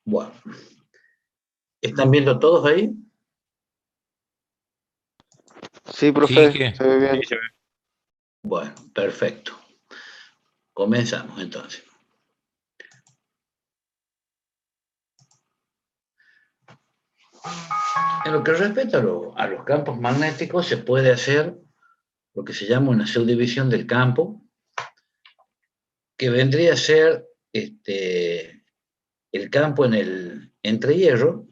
Bueno, ¿están viendo todos ahí? Sí, Sí, profe, que se ve bien. Bueno, perfecto. Comenzamos entonces. En lo que respecta a los campos magnéticos, se puede hacer lo que se llama una subdivisión del campo, que vendría a ser el campo en el entrehierro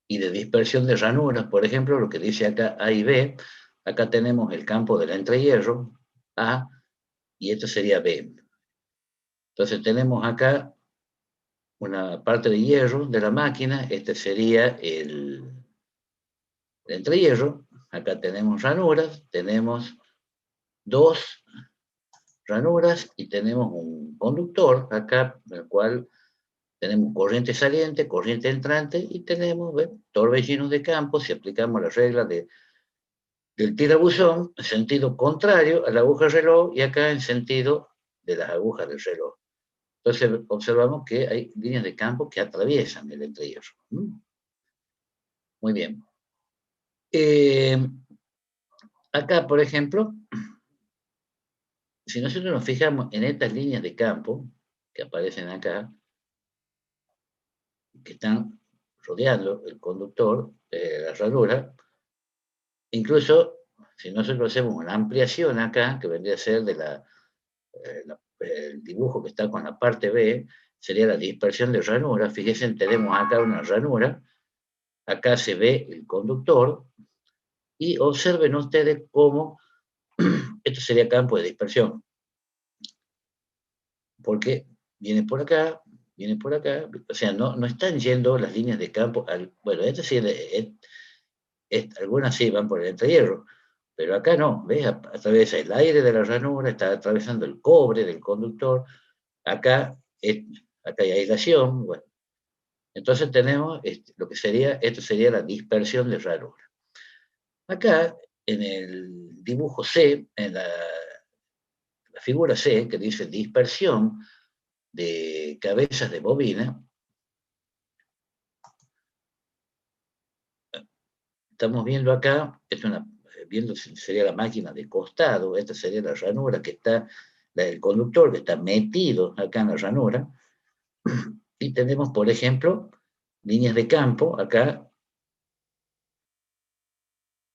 y de dispersión de ranuras. Por ejemplo, lo que dice acá A y B, acá tenemos el campo del entrehierro, A, y esto sería B. Entonces tenemos acá una parte de hierro de la máquina, este sería el entrehierro, acá tenemos ranuras, tenemos dos ranuras y tenemos un conductor acá, en el cual tenemos corriente saliente, corriente entrante y tenemos torbellinos de campo si aplicamos la regla del tirabuzón en sentido contrario a la aguja reloj y acá en sentido de las agujas del reloj. Entonces observamos que hay líneas de campo que atraviesan el entrehierro. Muy bien. Acá, por ejemplo, si nosotros nos fijamos en estas líneas de campo que aparecen acá, que están rodeando el conductor, la ranura, incluso si nosotros hacemos una ampliación acá, que vendría a ser de el dibujo que está con la parte B, sería la dispersión de ranura. Fíjense, tenemos acá una ranura, acá se ve el conductor, y observen ustedes cómo esto sería campo de dispersión, porque viene por acá, o sea, no están yendo las líneas de campo, bueno, sí, algunas sí van por el entrehierro, pero acá no, ¿ves? Atraviesa el aire de la ranura, está atravesando el cobre del conductor, acá, acá hay aislación, bueno. Entonces tenemos lo que sería, esto sería la dispersión de ranura. Acá, en el dibujo C, en la figura C, que dice dispersión de cabezas de bobina, estamos viendo acá, viendo sería la máquina de costado, esta sería la ranura que está, el conductor que está metido acá en la ranura, y tenemos, por ejemplo, líneas de campo acá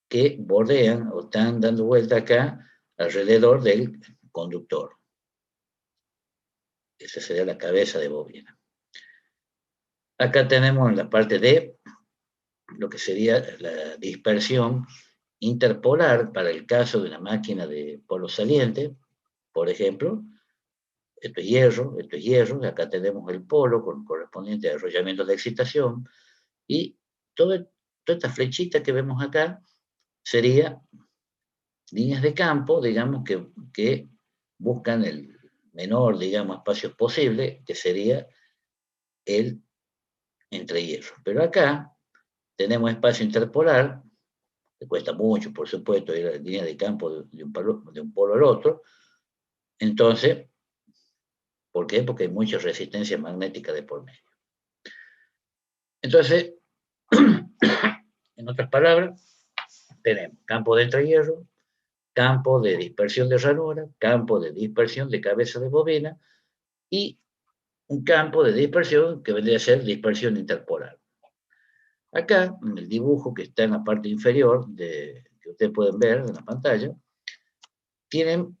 que bordean o están dando vuelta acá alrededor del conductor. Esa sería la cabeza de bobina. Acá tenemos en la parte D lo que sería la dispersión interpolar para el caso de una máquina de polo saliente, por ejemplo. Esto es hierro, acá tenemos el polo con correspondiente arrollamiento de excitación, y toda esta flechita que vemos acá sería líneas de campo, digamos, que buscan el menor, digamos, espacio posible, que sería el entrehierro. Pero acá tenemos espacio interpolar, que cuesta mucho, por supuesto, ir a la línea de campo de un polo al otro. Entonces, ¿por qué? Porque hay mucha resistencia magnética de por medio. Entonces, en otras palabras, tenemos campo de entrehierro, campo de dispersión de ranura, campo de dispersión de cabeza de bobina y un campo de dispersión que vendría a ser dispersión interpolar. Acá, en el dibujo que está en la parte inferior, que ustedes pueden ver en la pantalla, tienen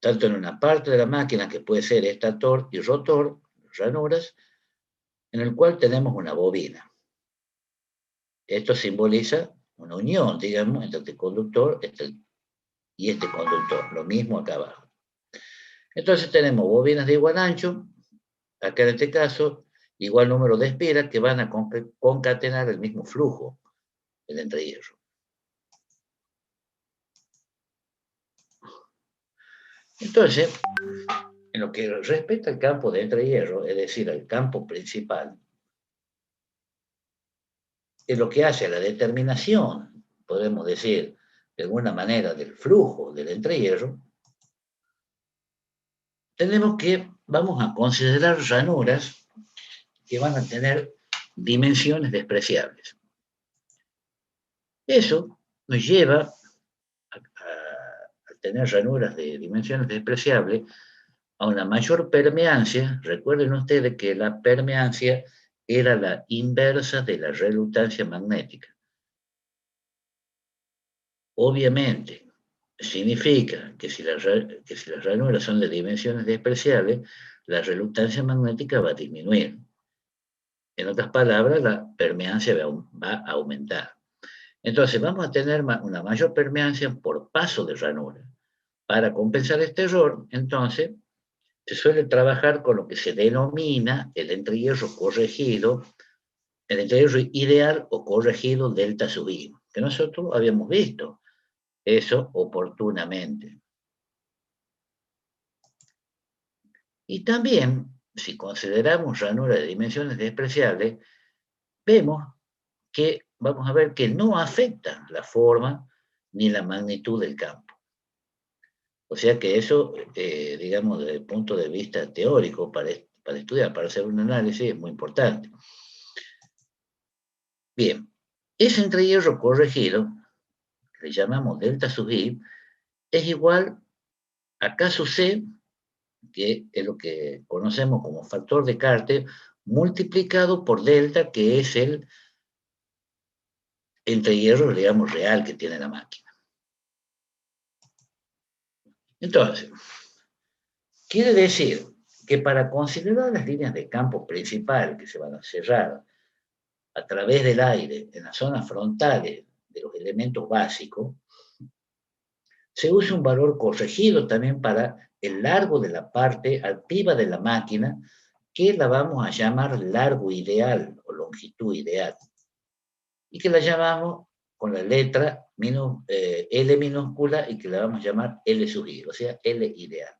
tanto en una parte de la máquina que puede ser estator y rotor, ranuras, en el cual tenemos una bobina. Esto simboliza una unión, digamos, entre este conductor y este conductor. Lo mismo acá abajo. Entonces tenemos bobinas de igual ancho, acá en este caso, igual número de espiras que van a concatenar el mismo flujo, el entrehierro. Entonces, en lo que respecta al campo de entrehierro, es decir, al campo principal, es lo que hace a la determinación, podemos decir, de alguna manera, del flujo del entrehierro, tenemos que vamos a considerar ranuras que van a tener dimensiones despreciables. Eso nos lleva a tener ranuras de dimensiones despreciables a una mayor permeancia. Recuerden ustedes que la permeancia era la inversa de la reluctancia magnética. Obviamente, significa que si las ranuras son de dimensiones despreciables, la reluctancia magnética va a disminuir. En otras palabras, la permeancia va a aumentar. Entonces, vamos a tener una mayor permeancia por paso de ranura. Para compensar este error, entonces, se suele trabajar con lo que se denomina el entrehierro corregido, el entrehierro ideal o corregido delta sub I, que nosotros habíamos visto eso oportunamente. Y también, si consideramos ranura de dimensiones despreciables, vemos que vamos a ver que no afecta la forma ni la magnitud del campo. O sea que eso, digamos, desde el punto de vista teórico, para estudiar, para hacer un análisis, es muy importante. Bien, ese entrehierro corregido, que le llamamos delta sub I, es igual a K sub C, que es lo que conocemos como factor de Carter, multiplicado por delta, que es el entrehierro, digamos, real que tiene la máquina. Entonces, quiere decir que para considerar las líneas de campo principal que se van a cerrar a través del aire en las zonas frontales de los elementos básicos, se usa un valor corregido también para el largo de la parte altiva de la máquina, que la vamos a llamar largo ideal o longitud ideal, y que la llamamos con la letra L minúscula y que la vamos a llamar L sub I, o sea, L ideal.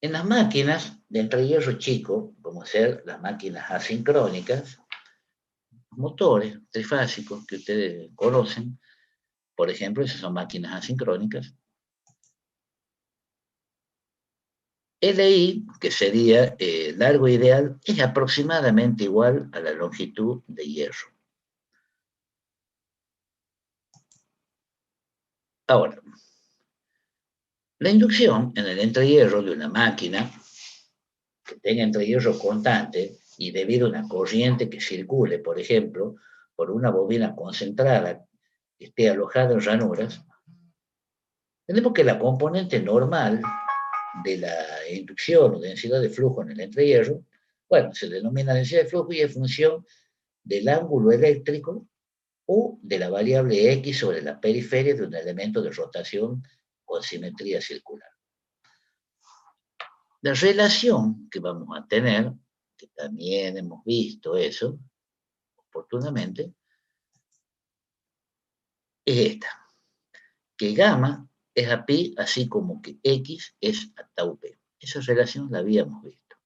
En las máquinas de entrehierro chico, como ser las máquinas asincrónicas, motores trifásicos que ustedes conocen, por ejemplo, esas son máquinas asincrónicas. LI, que sería largo ideal, es aproximadamente igual a la longitud de hierro. Ahora, la inducción en el entrehierro de una máquina que tenga entrehierro constante y debido a una corriente que circule, por ejemplo, por una bobina concentrada que esté alojada en ranuras, tenemos que la componente normal de la inducción o densidad de flujo en el entrehierro, bueno, se denomina densidad de flujo y es función del ángulo eléctrico o de la variable X sobre la periferia de un elemento de rotación con simetría circular. La relación que vamos a tener, que también hemos visto eso oportunamente, es esta, que gamma es a pi, así como que X es a tau p. Esa relación la habíamos visto.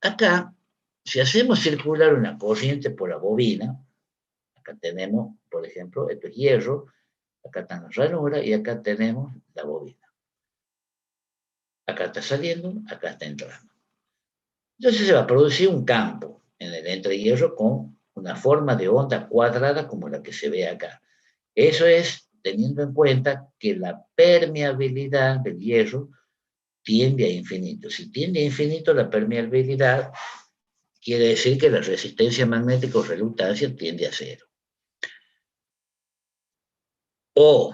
Acá, si hacemos circular una corriente por la bobina, acá tenemos, por ejemplo, esto es hierro, acá están las ranuras y acá tenemos la bobina. Acá está saliendo, acá está entrando. Entonces se va a producir un campo en el entrehierro con una forma de onda cuadrada como la que se ve acá. Eso es teniendo en cuenta que la permeabilidad del hierro tiende a infinito. Si tiende a infinito la permeabilidad, quiere decir que la resistencia magnética o reluctancia tiende a cero. O,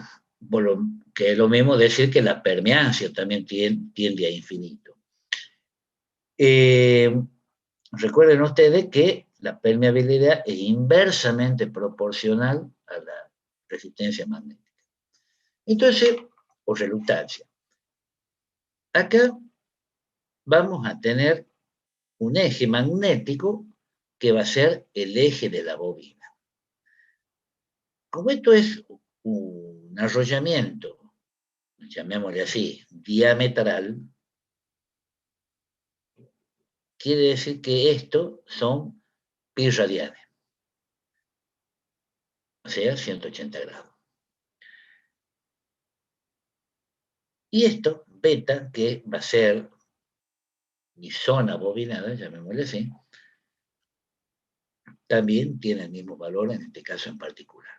que es lo mismo decir que la permeancia también tiende a infinito. Recuerden ustedes que la permeabilidad es inversamente proporcional a la resistencia magnética. Entonces, o reluctancia. Acá vamos a tener un eje magnético que va a ser el eje de la bobina. Como esto es un arrollamiento, llamémosle así, diametral, quiere decir que esto son pi radianes, o sea, 180 grados. Y esto, beta, que va a ser mi zona bobinada, llamémosle así, también tiene el mismo valor en este caso en particular.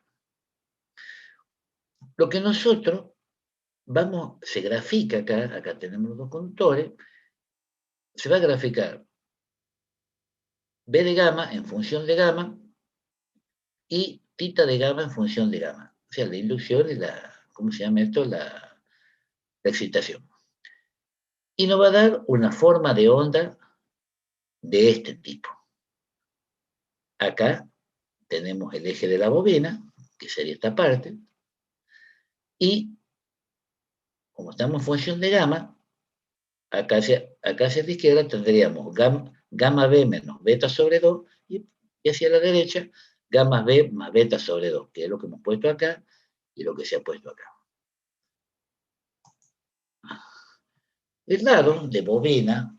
Lo que nosotros se grafica acá tenemos los dos conductores, se va a graficar B de gamma en función de gamma y tita de gamma en función de gamma. O sea, la inducción y ¿cómo se llama esto? La excitación. Y nos va a dar una forma de onda de este tipo. Acá tenemos el eje de la bobina, que sería esta parte, y como estamos en función de gamma, acá hacia la izquierda tendríamos gamma B menos beta sobre 2, y hacia la derecha, gamma B más beta sobre 2, que es lo que hemos puesto acá y lo que se ha puesto acá. El lado de bobina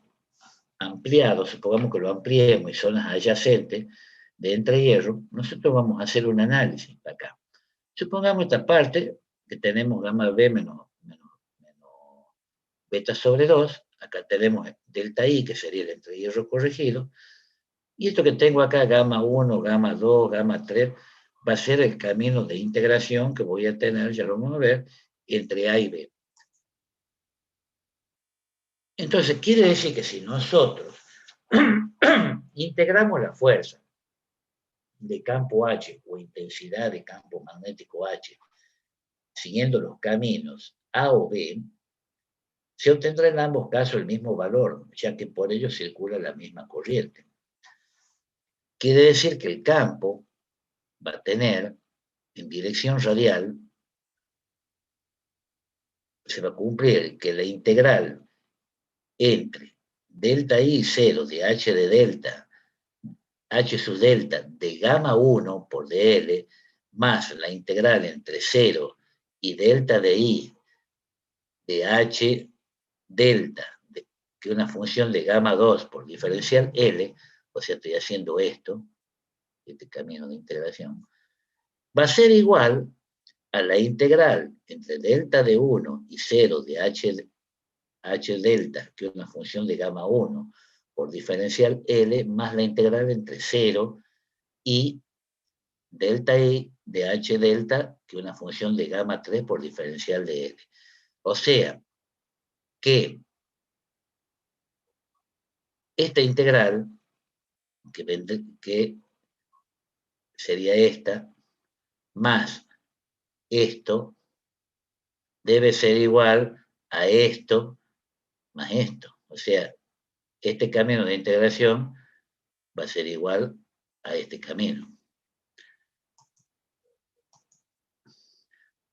ampliado, supongamos que lo ampliemos y zonas adyacentes de entrehierro, nosotros vamos a hacer un análisis acá. Supongamos esta parte que tenemos gamma B menos beta sobre 2, acá tenemos delta I, que sería el entrehierro corregido, y esto que tengo acá, gamma 1, gamma 2, gamma 3, va a ser el camino de integración que voy a tener, ya lo vamos a ver, entre A y B. Entonces, quiere decir que si nosotros integramos la fuerza de campo H o intensidad de campo magnético H, siguiendo los caminos A o B, se obtendrá en ambos casos el mismo valor, ya que por ello circula la misma corriente. Quiere decir que el campo va a tener en dirección radial, se va a cumplir que la integral entre delta I 0 de H de delta, H sub delta de gamma 1 por dl, más la integral entre 0 y delta de I de H delta, que es una función de gamma 2 por diferencial L, o sea, estoy haciendo esto, este camino de integración, va a ser igual a la integral entre delta de 1 y 0 de H delta, que es una función de gamma 1, por diferencial L, más la integral entre 0 y delta I de H delta, que es una función de gamma 3 por diferencial de L. O sea, que esta integral, que sería esta, más esto, debe ser igual a esto más esto. O sea, este camino de integración va a ser igual a este camino.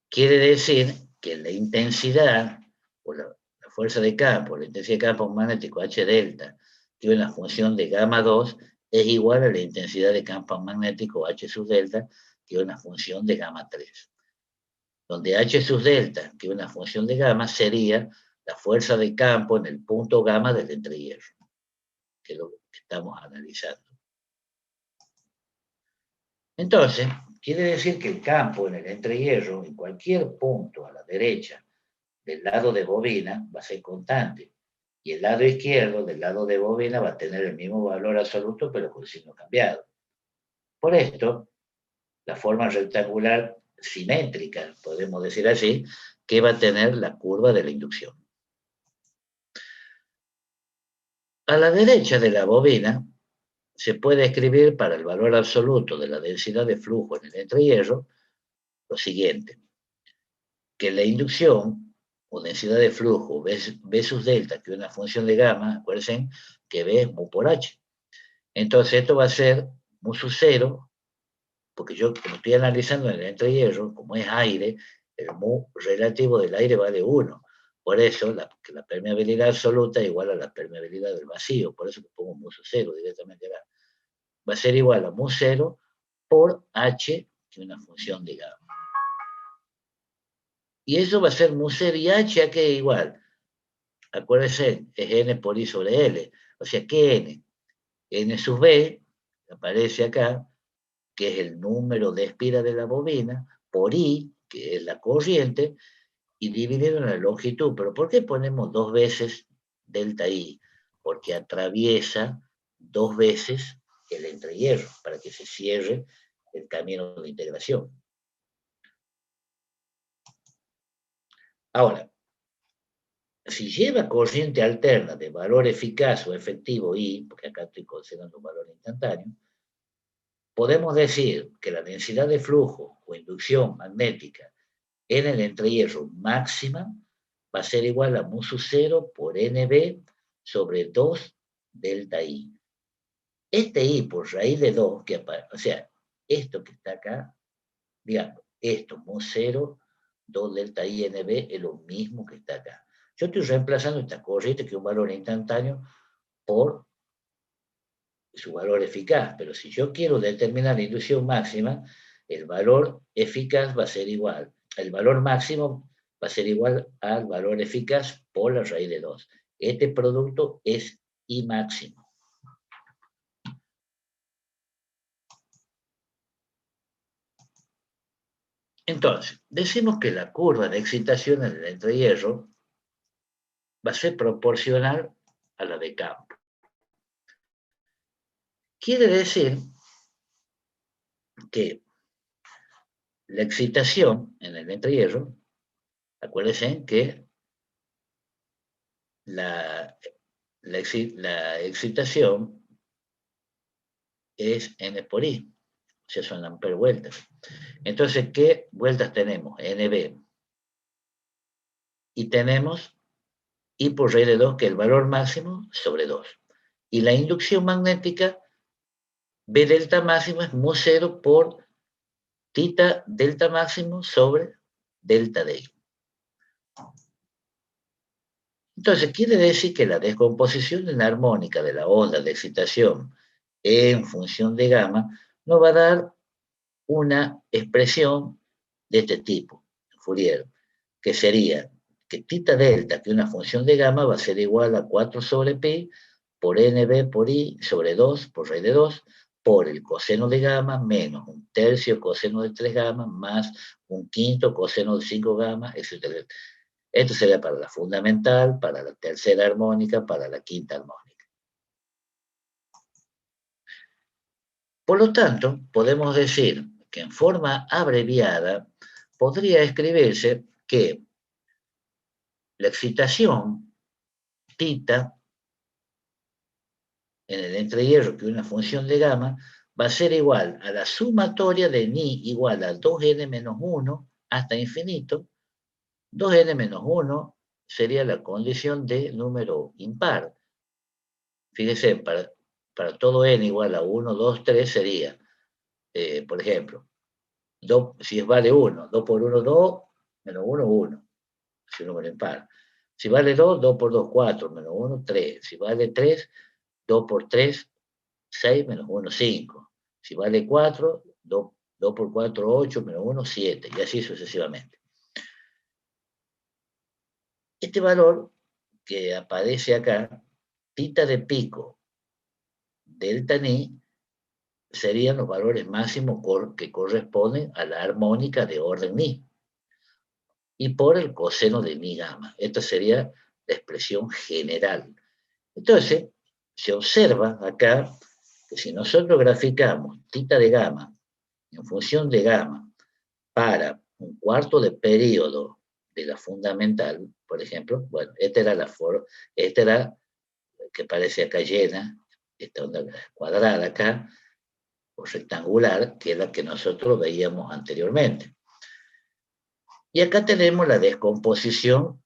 Quiere decir que la intensidad, o la fuerza de campo, la intensidad de campo magnético H delta, que es una función de gamma 2, es igual a la intensidad de campo magnético H sub delta, que es una función de gamma 3. Donde H sub delta, que es una función de gamma, sería la fuerza de campo en el punto gamma del entrehierro, que es lo que estamos analizando. Entonces, quiere decir que el campo en el entrehierro, en cualquier punto a la derecha del lado de bobina, va a ser constante. Y el lado izquierdo, del lado de bobina, va a tener el mismo valor absoluto, pero con signo cambiado. Por esto, la forma rectangular simétrica, podemos decir así, que va a tener la curva de la inducción. A la derecha de la bobina se puede escribir para el valor absoluto de la densidad de flujo en el entrehierro lo siguiente, que la inducción o densidad de flujo B sus delta, que es una función de gamma, acuérdense que B es mu por H. Entonces esto va a ser mu sub 0, porque yo como estoy analizando en el entrehierro, como es aire, el mu relativo del aire vale 1. Por eso la permeabilidad absoluta es igual a la permeabilidad del vacío, por eso que pongo mu sub 0 directamente acá. Va a ser igual a mu 0 por H, que es una función de gamma. Y eso va a ser mu 0 y H, ¿a qué igual? Acuérdense, es N por I sobre L. O sea, ¿qué N? N sub B, que aparece acá, que es el número de espiras de la bobina, por I, que es la corriente, y dividido en la longitud. ¿Pero por qué ponemos 2 veces delta I? Porque atraviesa 2 veces el entrehierro para que se cierre el camino de integración. Ahora, si lleva corriente alterna de valor eficaz o efectivo I, porque acá estoy considerando un valor instantáneo, podemos decir que la densidad de flujo o inducción magnética en el entrehierro máxima va a ser igual a mu sub 0 por NB sobre 2 delta I. Este I por raíz de 2, o sea, esto que está acá, digamos, esto mu 0, 2 delta I NB es lo mismo que está acá. Yo estoy reemplazando esta corriente, que es un valor instantáneo, por su valor eficaz, pero si yo quiero determinar la inducción máxima, el valor eficaz va a ser igual, el valor máximo va a ser igual al valor eficaz por la raíz de 2. Este producto es I máximo. Entonces, decimos que la curva de excitación en el entrehierro va a ser proporcional a la de campo. Quiere decir que la excitación en el entrehierro, acuérdense que la, la excitación es N por I, o sea, son amperes vueltas. Entonces, ¿qué vueltas tenemos? NB. Y tenemos I por raíz de 2, que es el valor máximo sobre 2. Y la inducción magnética, B delta máximo es mu 0 por tita delta máximo sobre delta de I. Entonces, quiere decir que la descomposición en la armónica de la onda de excitación en función de gamma nos va a dar una expresión de este tipo, Fourier, que sería que tita delta, que es una función de gamma, va a ser igual a 4 sobre pi por nb por i sobre 2 por raíz de 2 por el coseno de gamma menos un tercio coseno de 3 gamma más un quinto coseno de 5 gamma, etc. Esto sería para la fundamental, para la tercera armónica, para la quinta armónica. Por lo tanto, podemos decir que en forma abreviada podría escribirse que la excitación tita en el entrehierro, que es una función de gamma, va a ser igual a la sumatoria de ni igual a 2n menos 1 hasta infinito. 2n menos 1 sería la condición de número impar. Fíjese, para todo n igual a 1, 2, 3 sería, por ejemplo, si vale 1, 2 por 1, 2, menos 1, 1, si un número impar. Si vale 2, 2 por 2, 4, menos 1, 3. Si vale 3, 2 por 3, 6, menos 1, 5. Si vale 4, 2, 2 por 4, 8, menos 1, 7. Y así sucesivamente. Este valor que aparece acá, tita de pico, delta ni, serían los valores máximos que corresponden a la armónica de orden ni. Y por el coseno de mi gamma. Esta sería la expresión general. Entonces, se observa acá que si nosotros graficamos tita de gamma en función de gamma para un cuarto de periodo de la fundamental, por ejemplo, bueno, esta era que parece acá llena, esta onda cuadrada acá, o rectangular, que es la que nosotros veíamos anteriormente. Y acá tenemos la descomposición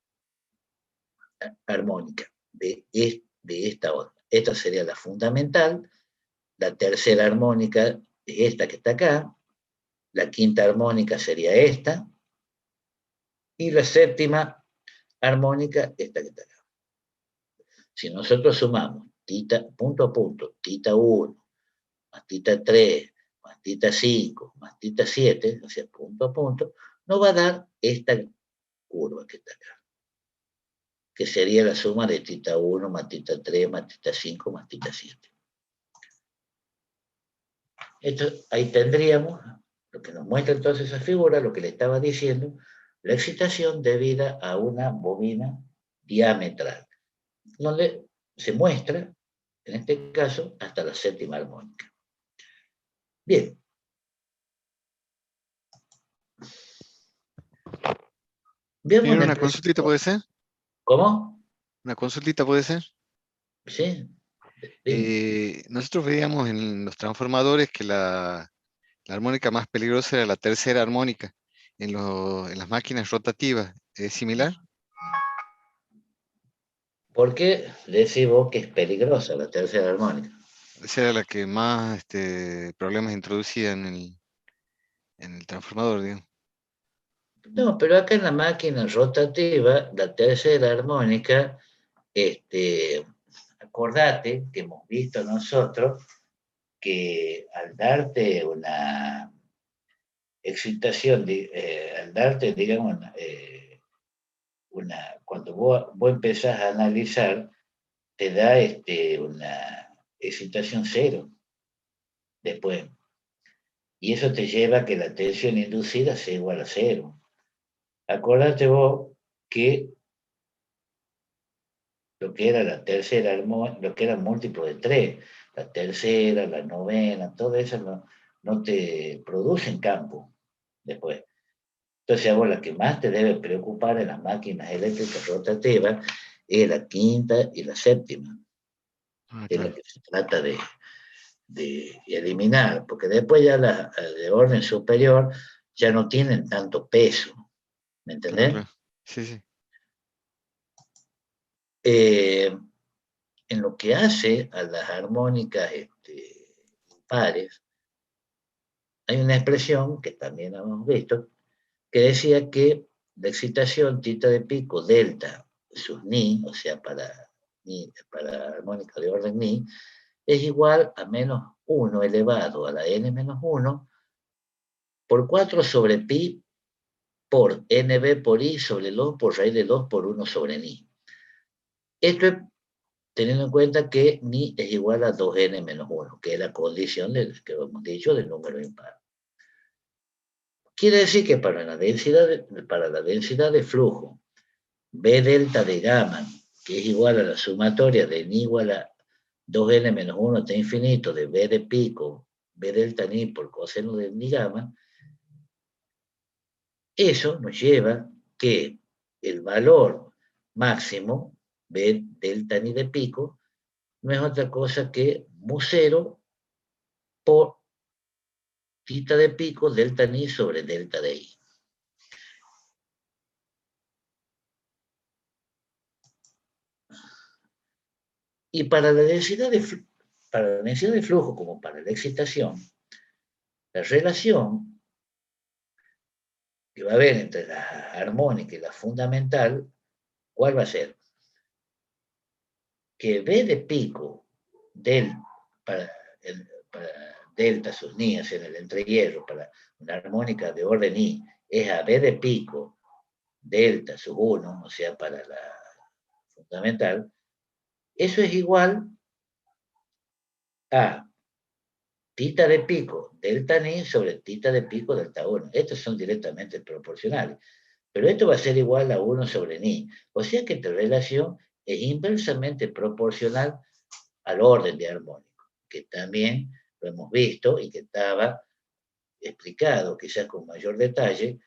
armónica de esta onda. Esta sería la fundamental, la tercera armónica es esta que está acá, la quinta armónica sería esta, y la séptima armónica esta que está acá. Si nosotros sumamos tita, punto a punto, tita 1, más tita 3, más tita 5, más tita 7, o sea, punto a punto, nos va a dar esta curva que está acá, que sería la suma de tita 1 más tita 3 más tita 5 más tita 7. Esto, ahí tendríamos lo que nos muestra entonces esa figura, lo que le estaba diciendo, la excitación debida a una bobina diametral, donde se muestra, en este caso, hasta la séptima armónica. Bien. Veamos Primero una una expresión. consultita puede ser. ¿Cómo? Una consultita puede ser. Sí, dime. Nosotros veíamos en los transformadores que la armónica más peligrosa era la tercera armónica. En las máquinas rotativas, ¿es similar? ¿Por qué decís vos que es peligrosa la tercera armónica? Esa era la que más problemas introducía en el transformador, digamos. No, pero acá en la máquina rotativa, la tercera armónica, acordate que hemos visto nosotros que al darte una excitación, al darte, digamos, cuando vos empezás a analizar, te da una excitación cero después. Y eso te lleva a que la tensión inducida sea igual a cero. Acordate vos que lo que era la tercera armónica, lo que era múltiplo de tres, la tercera, la novena, todo eso no te producen campo después. Entonces, a vos la que más te debe preocupar en las máquinas eléctricas rotativas es la quinta y la séptima, Ah, es la claro, que se trata de eliminar, porque después ya las de orden superior ya no tienen tanto peso, ¿me claro, entendés? claro. Sí, sí. Eh, en lo que hace a las armónicas pares, hay una expresión que también hemos visto, que decía que la excitación tita de pico delta sus ni, o sea, para armónica de orden ni, es igual a menos 1 elevado a la n menos 1 por 4 sobre pi por nb por i sobre 2 por raíz de 2 por 1 sobre ni. Esto es teniendo en cuenta que ni es igual a 2n menos 1, que es la condición que hemos dicho del número impar. Quiere decir que para la densidad de flujo B delta de gamma, que es igual a la sumatoria de ni igual a 2n menos 1 hasta infinito de B de pico, B delta ni por coseno de ni gamma, eso nos lleva que el valor máximo, B delta ni de pico, no es otra cosa que mu cero por tita de pico delta ni sobre delta de i. Y para la densidad de flujo como para la excitación, la relación que va a haber entre la armónica y la fundamental, ¿cuál va a ser? Que B de pico del, para, para delta sus nías en el entrehierro para una armónica de orden I es a B de pico delta sub 1, o sea, para la fundamental, eso es igual a tita de pico delta ni sobre tita de pico delta 1. Estos son directamente proporcionales. Pero esto va a ser igual a 1 sobre ni. O sea que esta relación es inversamente proporcional al orden de armónico, que también lo hemos visto y que estaba explicado quizás con mayor detalle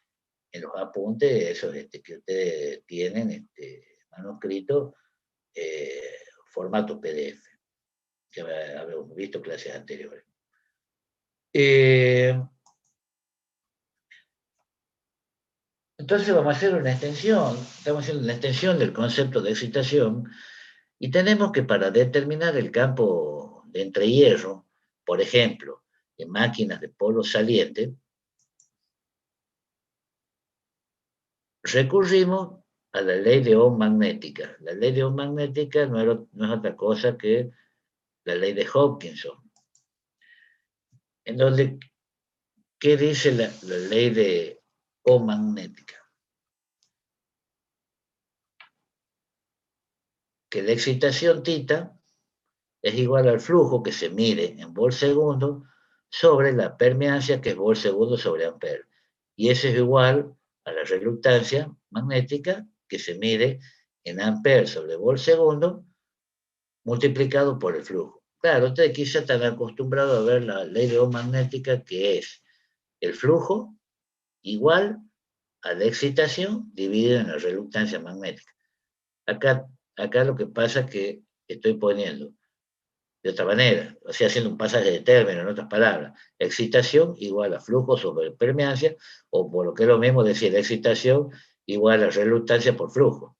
en los apuntes esos que ustedes tienen manuscrito formato PDF, que habíamos visto clases anteriores. Entonces vamos a hacer una extensión, estamos haciendo una extensión del concepto de excitación y tenemos que para determinar el campo de entrehierro, por ejemplo, en máquinas de polo saliente, recurrimos a la ley de Ohm magnética. La ley de Ohm magnética no es otra cosa que la ley de Hopkinson, en donde, ¿qué dice la ley de Ohm magnética? Que la excitación tita es igual al flujo que se mide en volt segundo sobre la permeancia que es volt segundo sobre ampere. Y eso es igual a la reluctancia magnética que se mide en amperes sobre volt segundo multiplicado por el flujo. Claro, ustedes quizás están acostumbrados a ver la ley de Ohm magnética, que es el flujo igual a la excitación dividida en la reluctancia magnética. Acá lo que pasa es que estoy poniendo de otra manera, o sea, haciendo un pasaje de término, en otras palabras, excitación igual a flujo sobre permeancia, o por lo que es lo mismo decir excitación igual a reluctancia por flujo.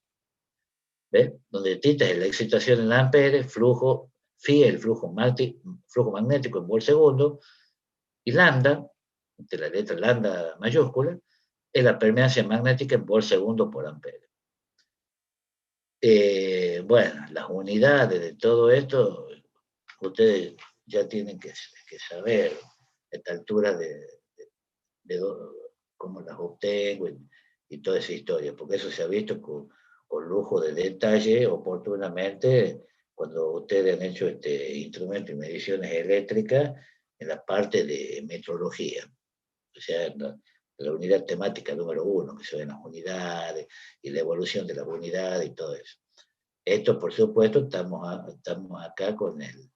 ¿Ves? Donde tita es la excitación en amperes, flujo, phi el flujo magnético en volt segundo, y lambda, de la letra lambda mayúscula, es la permeancia magnética en volt segundo por ampere. Bueno, las unidades de todo esto, ustedes ya tienen que saber a esta altura de cómo las obtengo y toda esa historia, porque eso se ha visto con lujo de detalle oportunamente cuando ustedes han hecho este instrumento y mediciones eléctricas en la parte de metrología, o sea, la unidad temática número 1, que se ven las unidades y la evolución de las unidades y todo eso. Esto, por supuesto, estamos acá con el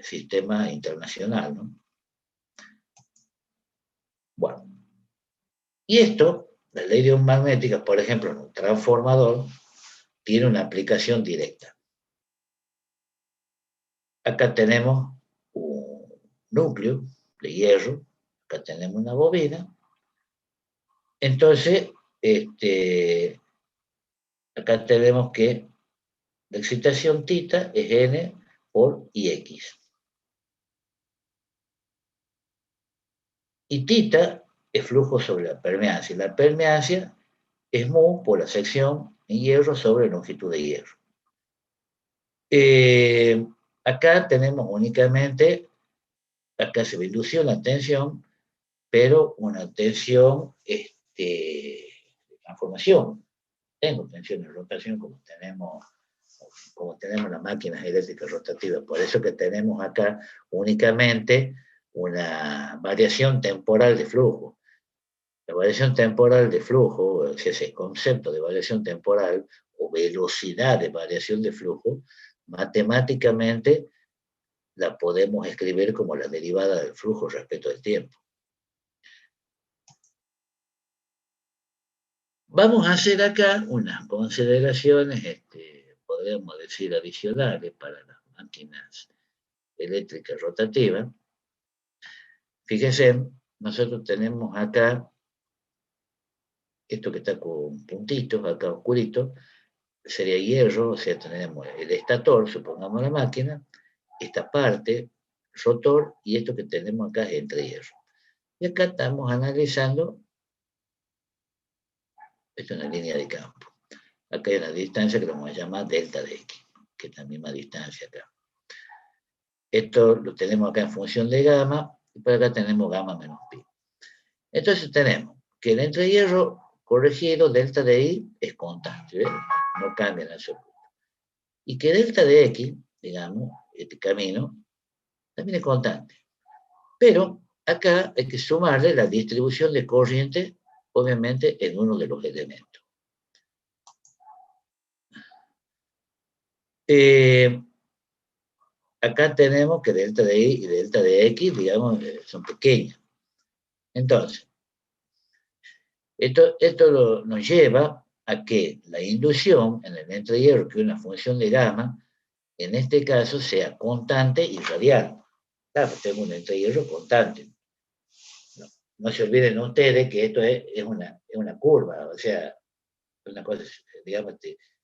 sistema internacional, ¿no? Bueno, y esto, la ley de Ohm magnética, por ejemplo, en un transformador, tiene una aplicación directa. Acá tenemos un núcleo de hierro, acá tenemos una bobina. Entonces, acá tenemos que la excitación θ es N por IX. Y θ es flujo sobre la permeancia. Y la permeancia es mu por la sección en hierro sobre longitud de hierro. Acá tenemos únicamente, acá se indució la tensión, pero una tensión de transformación. Tengo tensión de rotación como tenemos las máquinas eléctricas rotativas. Por eso que tenemos acá únicamente una variación temporal de flujo. La variación temporal de flujo, ese concepto de variación temporal o velocidad de variación de flujo, matemáticamente la podemos escribir como la derivada del flujo respecto del tiempo. Vamos a hacer acá unas consideraciones, podríamos decir, adicionales para las máquinas eléctricas rotativas. Fíjense, nosotros tenemos acá esto que está con puntitos, acá oscurito, sería hierro, o sea, tenemos el estator, supongamos la máquina, esta parte, rotor, y esto que tenemos acá es entre hierro. Y acá estamos analizando, esto es una línea de campo. Acá hay una distancia que lo vamos a llamar delta de X, que es la misma distancia acá. Esto lo tenemos acá en función de gamma, y por acá tenemos gamma menos pi. Entonces tenemos que el entre hierro corregido, delta de I, es constante, ¿ves? No cambia en absoluto. Y que delta de X, digamos, este camino, también es constante. Pero acá hay que sumarle la distribución de corriente, obviamente, en uno de los elementos. Acá tenemos que delta de I y delta de X, digamos, son pequeñas. Entonces, esto nos lleva a que la inducción en el entre hierro, que es una función de gamma, en este caso sea constante y radial. Claro, tengo un entre hierro constante. No se olviden ustedes que esto es una curva, o sea, una cosa, digamos,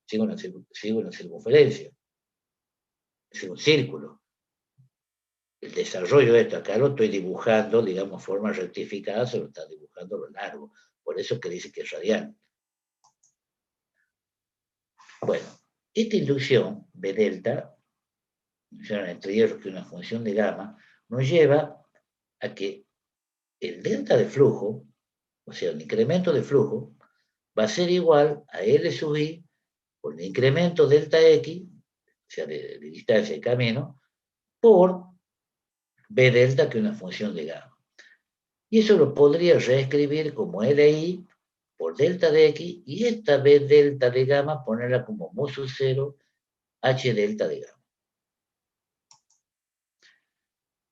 sigue una circunferencia, es un círculo. El desarrollo de esto, acá lo estoy dibujando, digamos, forma rectificada, se lo está dibujando a lo largo. Por eso es que dice que es radial. Bueno, esta inducción B delta, entre hierro, que es una función de gamma, nos lleva a que el delta de flujo, o sea, el incremento de flujo, va a ser igual a L sub I por el incremento delta X, o sea, de distancia de camino, por B delta, que es una función de gamma. Y eso lo podría reescribir como LI por delta de X, y esta vez delta de gamma ponerla como mu sub 0 H delta de gamma.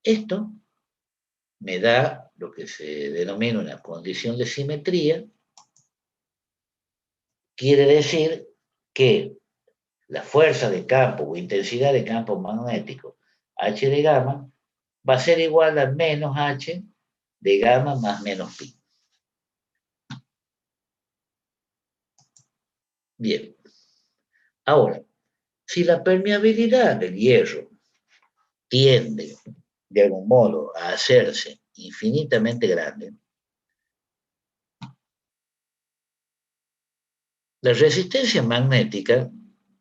Esto me da lo que se denomina una condición de simetría. Quiere decir que la fuerza de campo o intensidad de campo magnético H de gamma va a ser igual a menos H de gamma más menos pi. Bien. Ahora, si la permeabilidad del hierro tiende, de algún modo, a hacerse infinitamente grande, la resistencia magnética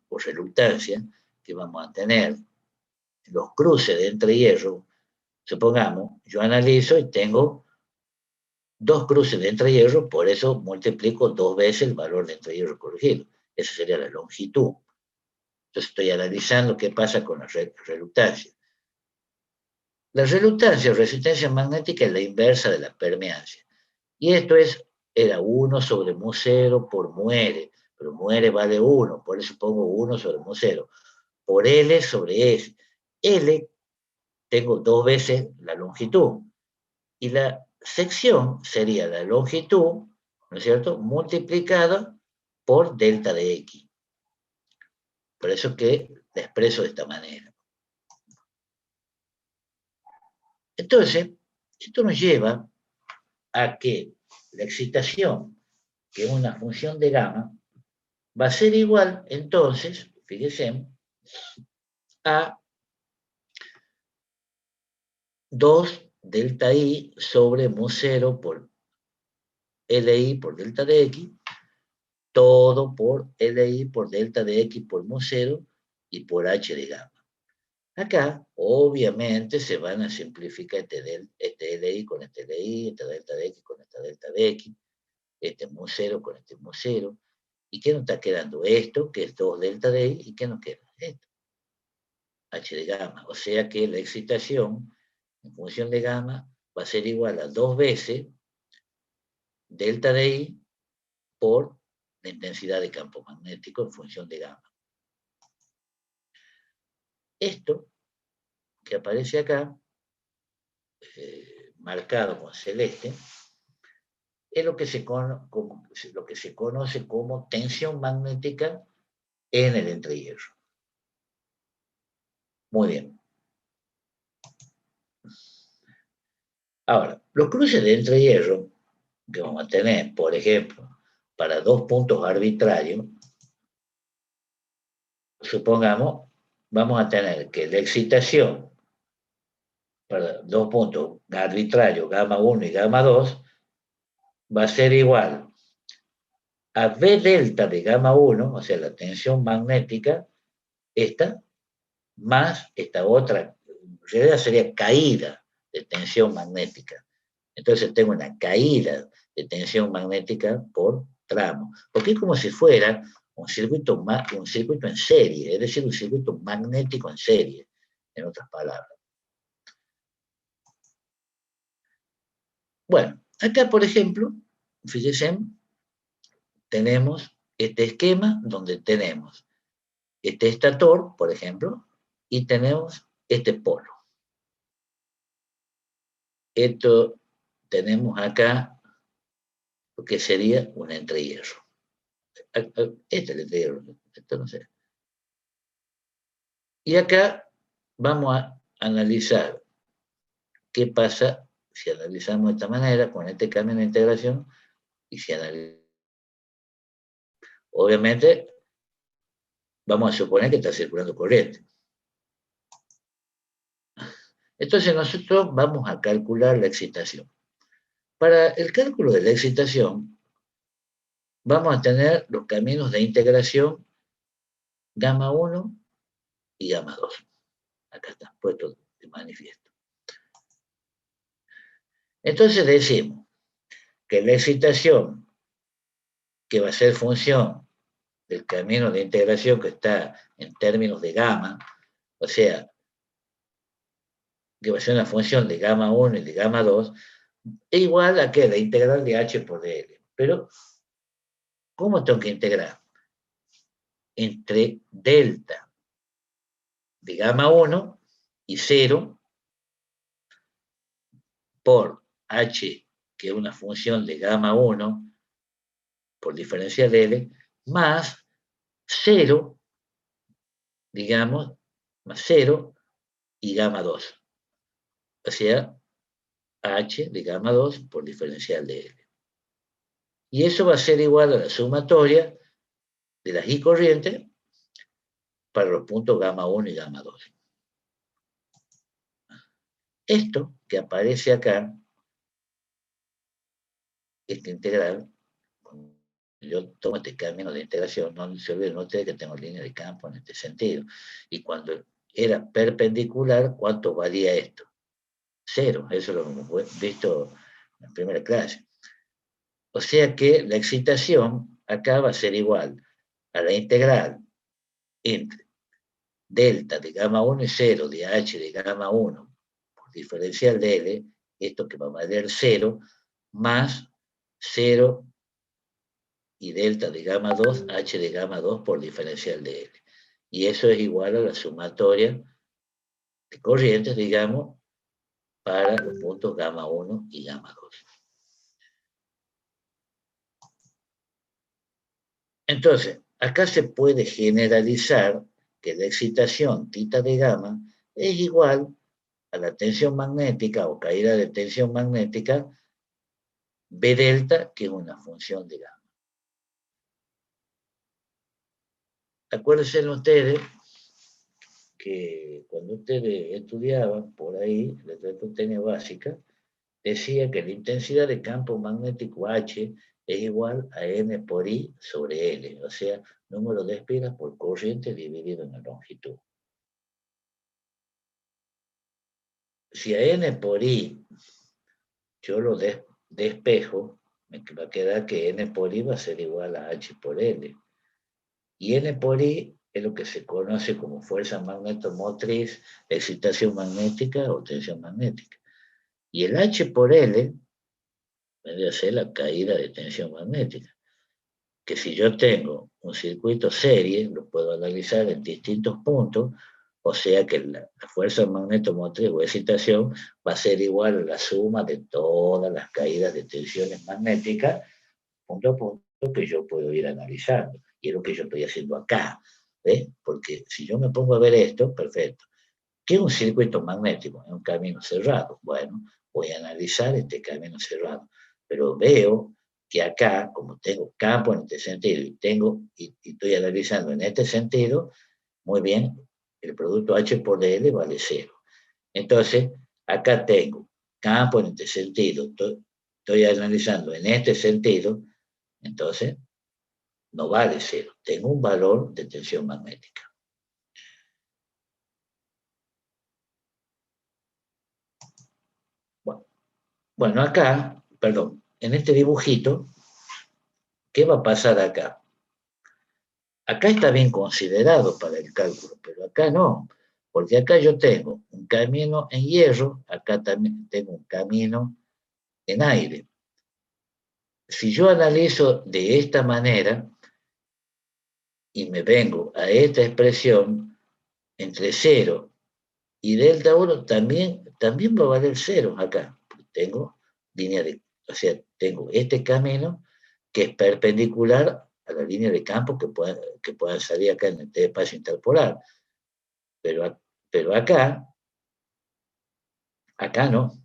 o reluctancia que vamos a tener en los cruces de entre hierro, supongamos, yo analizo y tengo dos cruces de entre hierro, por eso multiplico dos veces el valor de entre hierro corregido. Esa sería la longitud. Entonces estoy analizando qué pasa con la reluctancia. La reluctancia o resistencia magnética es la inversa de la permeancia. Y esto era 1 sobre mu 0 por mu r, pero mu r vale 1, por eso pongo 1 sobre mu 0, por L sobre S. L tengo dos veces la longitud, y la sección sería la longitud, ¿no es cierto?, multiplicada por delta de X. Por eso es que la expreso de esta manera. Entonces, esto nos lleva a que la excitación, que es una función de gamma, va a ser igual, entonces, fíjense, a 2 delta I sobre mu 0 por LI por delta de X, todo por LI por delta de X por mu 0 y por H de gamma. Acá, obviamente, se van a simplificar este LI con este LI, esta delta de X con esta delta de X, este mu 0 con este mu 0. ¿Y qué nos está quedando? Esto, que es 2 delta de I, ¿y qué nos queda? Esto, H de gamma. O sea que la excitación en función de gamma va a ser igual a 2 veces delta de I por la intensidad de campo magnético en función de gamma. Esto que aparece acá, marcado con celeste, es lo que se conoce como tensión magnética en el entrehierro. Muy bien. Ahora, los cruces de entrehierro que vamos a tener, por ejemplo, para dos puntos arbitrarios, supongamos, vamos a tener que la excitación para dos puntos arbitrarios, gamma 1 y gamma 2, va a ser igual a V delta de gamma 1, o sea, la tensión magnética, esta, más esta otra, en realidad sería caída de tensión magnética. Entonces tengo una caída de tensión magnética por tramo, porque es como si fuera un circuito en serie, es decir, un circuito magnético en serie, en otras palabras. Bueno, acá, por ejemplo, fíjense, tenemos este esquema donde tenemos este estator, por ejemplo, y tenemos este polo. Esto tenemos acá lo que sería un entrehierro. Este es el entrehierro, esto no sé. Y acá vamos a analizar qué pasa si analizamos de esta manera, con este cambio de integración, y si analizamos. Obviamente, vamos a suponer que está circulando corriente. Entonces nosotros vamos a calcular la excitación. Para el cálculo de la excitación, vamos a tener los caminos de integración gamma 1 y gamma 2. Acá están puestos de manifiesto. Entonces decimos que la excitación, que va a ser función del camino de integración que está en términos de gamma, o sea, que va a ser una función de gamma 1 y de gamma 2, es igual a que la integral de h por dl. Pero ¿Cómo tengo que integrar? Entre delta de gamma 1 y 0 por h, que es una función de gamma 1 por diferencial de L, más 0, digamos, más 0 y gamma 2. O sea, h de gamma 2 por diferencial de L. Y eso va a ser igual a la sumatoria de las I corrientes para los puntos gamma 1 y gamma 2. Esto que aparece acá, esta integral, yo tomo este camino de integración, no se olviden ustedes que tengo línea de campo en este sentido. Y cuando era perpendicular, ¿cuánto valía esto? 0, eso lo hemos visto en la primera clase. O sea que la excitación acá va a ser igual a la integral entre delta de gamma 1 y 0 de h de gamma 1 por diferencial de L, esto que va a valer 0, más 0 y delta de gamma 2, h de gamma 2 por diferencial de L. Y eso es igual a la sumatoria de corrientes, digamos, para los puntos gamma 1 y gamma 2. Entonces, acá se puede generalizar que la excitación θ de gamma es igual a la tensión magnética o caída de tensión magnética B delta, que es una función de gamma. Acuérdense ustedes que cuando ustedes estudiaban por ahí, la electrotecnia básica, decía que la intensidad de campo magnético H es igual a N por I sobre L, o sea, número de espiras por corriente dividido en la longitud. Si a N por I yo lo despejo, me va a quedar que N por I va a ser igual a H por L. Y N por I es lo que se conoce como fuerza magnetomotriz, excitación magnética o tensión magnética. Y el H por L debe ser la caída de tensión magnética. Que si yo tengo un circuito serie, lo puedo analizar en distintos puntos, o sea que la fuerza magnetomotriz o excitación va a ser igual a la suma de todas las caídas de tensiones magnéticas, punto a punto, que yo puedo ir analizando. Y es lo que yo estoy haciendo acá. ¿Ves? Porque si yo me pongo a ver esto, perfecto. ¿Qué es un circuito magnético? Es un camino cerrado. Bueno, voy a analizar este camino cerrado. Pero veo que acá, como tengo campo en este sentido y estoy analizando en este sentido, muy bien, el producto H por L vale 0. Entonces, acá tengo campo en este sentido, estoy analizando en este sentido, entonces no vale 0. Tengo un valor de tensión magnética. Bueno, acá, perdón, en este dibujito, ¿qué va a pasar acá? Acá está bien considerado para el cálculo, pero acá no, porque acá yo tengo un camino en hierro, acá también tengo un camino en aire. Si yo analizo de esta manera y me vengo a esta expresión, entre 0 y delta 1 también va a valer 0 acá. Tengo línea de, o sea, tengo este camino que es perpendicular a la línea de campo que pueda salir acá en este espacio interpolar. Pero acá no.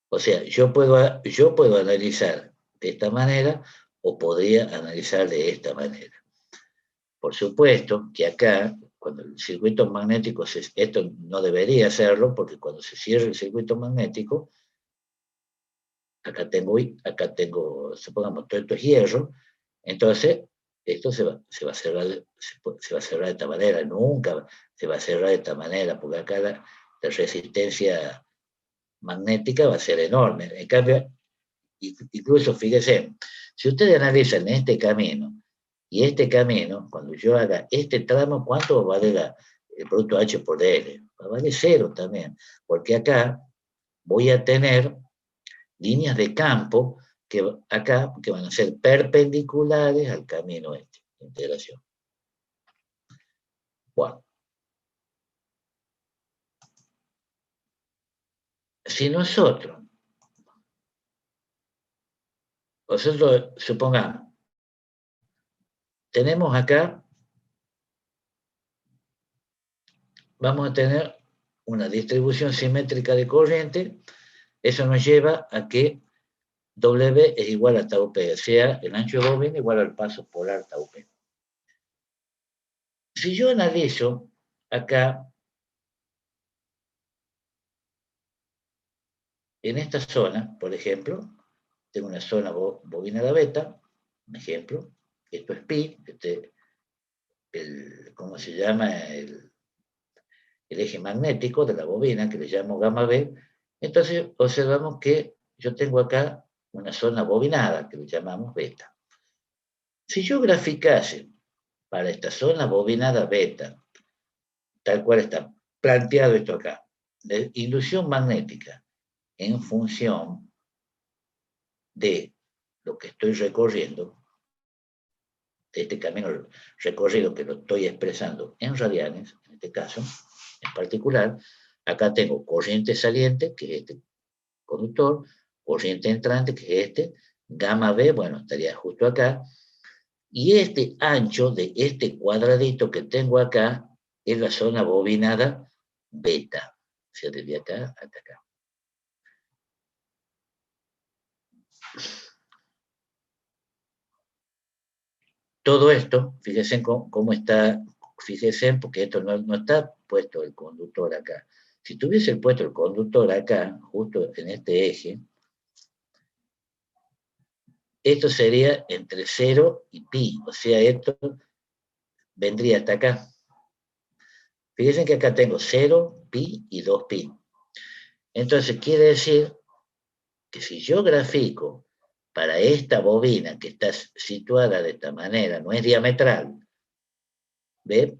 O sea, yo puedo analizar de esta manera o podría analizar de esta manera. Por supuesto que acá, cuando el circuito magnético, esto no debería hacerlo, porque cuando se cierra el circuito magnético, acá tengo, supongamos, todo esto es hierro, entonces esto se va a cerrar de esta manera, nunca se va a cerrar de esta manera, porque acá la resistencia magnética va a ser enorme. En cambio, incluso fíjese, si ustedes analizan este camino y este camino, cuando yo haga este tramo, ¿cuánto va a valer el producto H por L? Va a valer 0 también, porque acá voy a tener líneas de campo acá, que van a ser perpendiculares al camino este, de integración. Bueno. Si nosotros supongamos, tenemos acá, vamos a tener una distribución simétrica de corriente, eso nos lleva a que W es igual a tau P, o sea, el ancho de bobina igual al paso polar tau P. Si yo analizo acá, en esta zona, por ejemplo, tengo una zona bobina de beta, un ejemplo, esto es pi, ¿cómo se llama? El eje magnético de la bobina, que le llamo gamma B. Entonces observamos que yo tengo acá una zona bobinada, que le llamamos beta. Si yo graficase para esta zona bobinada beta, tal cual está planteado esto acá, de inducción magnética en función de lo que estoy recorriendo, de este camino recorrido que lo estoy expresando en radianes, en este caso, en particular, acá tengo corriente saliente, que es este conductor, corriente entrante, que es este, gamma B, bueno, estaría justo acá, y este ancho de este cuadradito que tengo acá es la zona bobinada beta, o sea, desde acá hasta acá. Todo esto, fíjense cómo está, fíjense, porque esto no está puesto el conductor acá. Si tuviese puesto el conductor acá, justo en este eje, esto sería entre 0 y pi, o sea, esto vendría hasta acá. Fíjense que acá tengo 0, pi y 2pi. Entonces quiere decir que si yo grafico para esta bobina que está situada de esta manera, no es diametral, ¿ve?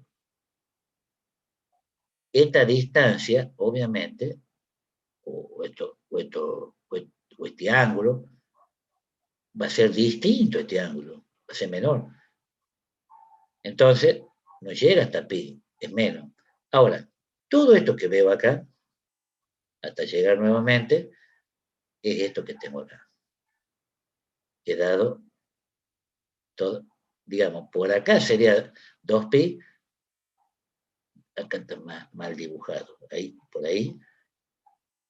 Esta distancia, obviamente, o este ángulo, va a ser distinto este ángulo, va a ser menor. Entonces, no llega hasta pi, es menos. Ahora, todo esto que veo acá, hasta llegar nuevamente, es esto que tengo acá. He dado todo, digamos, por acá sería 2pi, acá está mal dibujado, ahí, por ahí.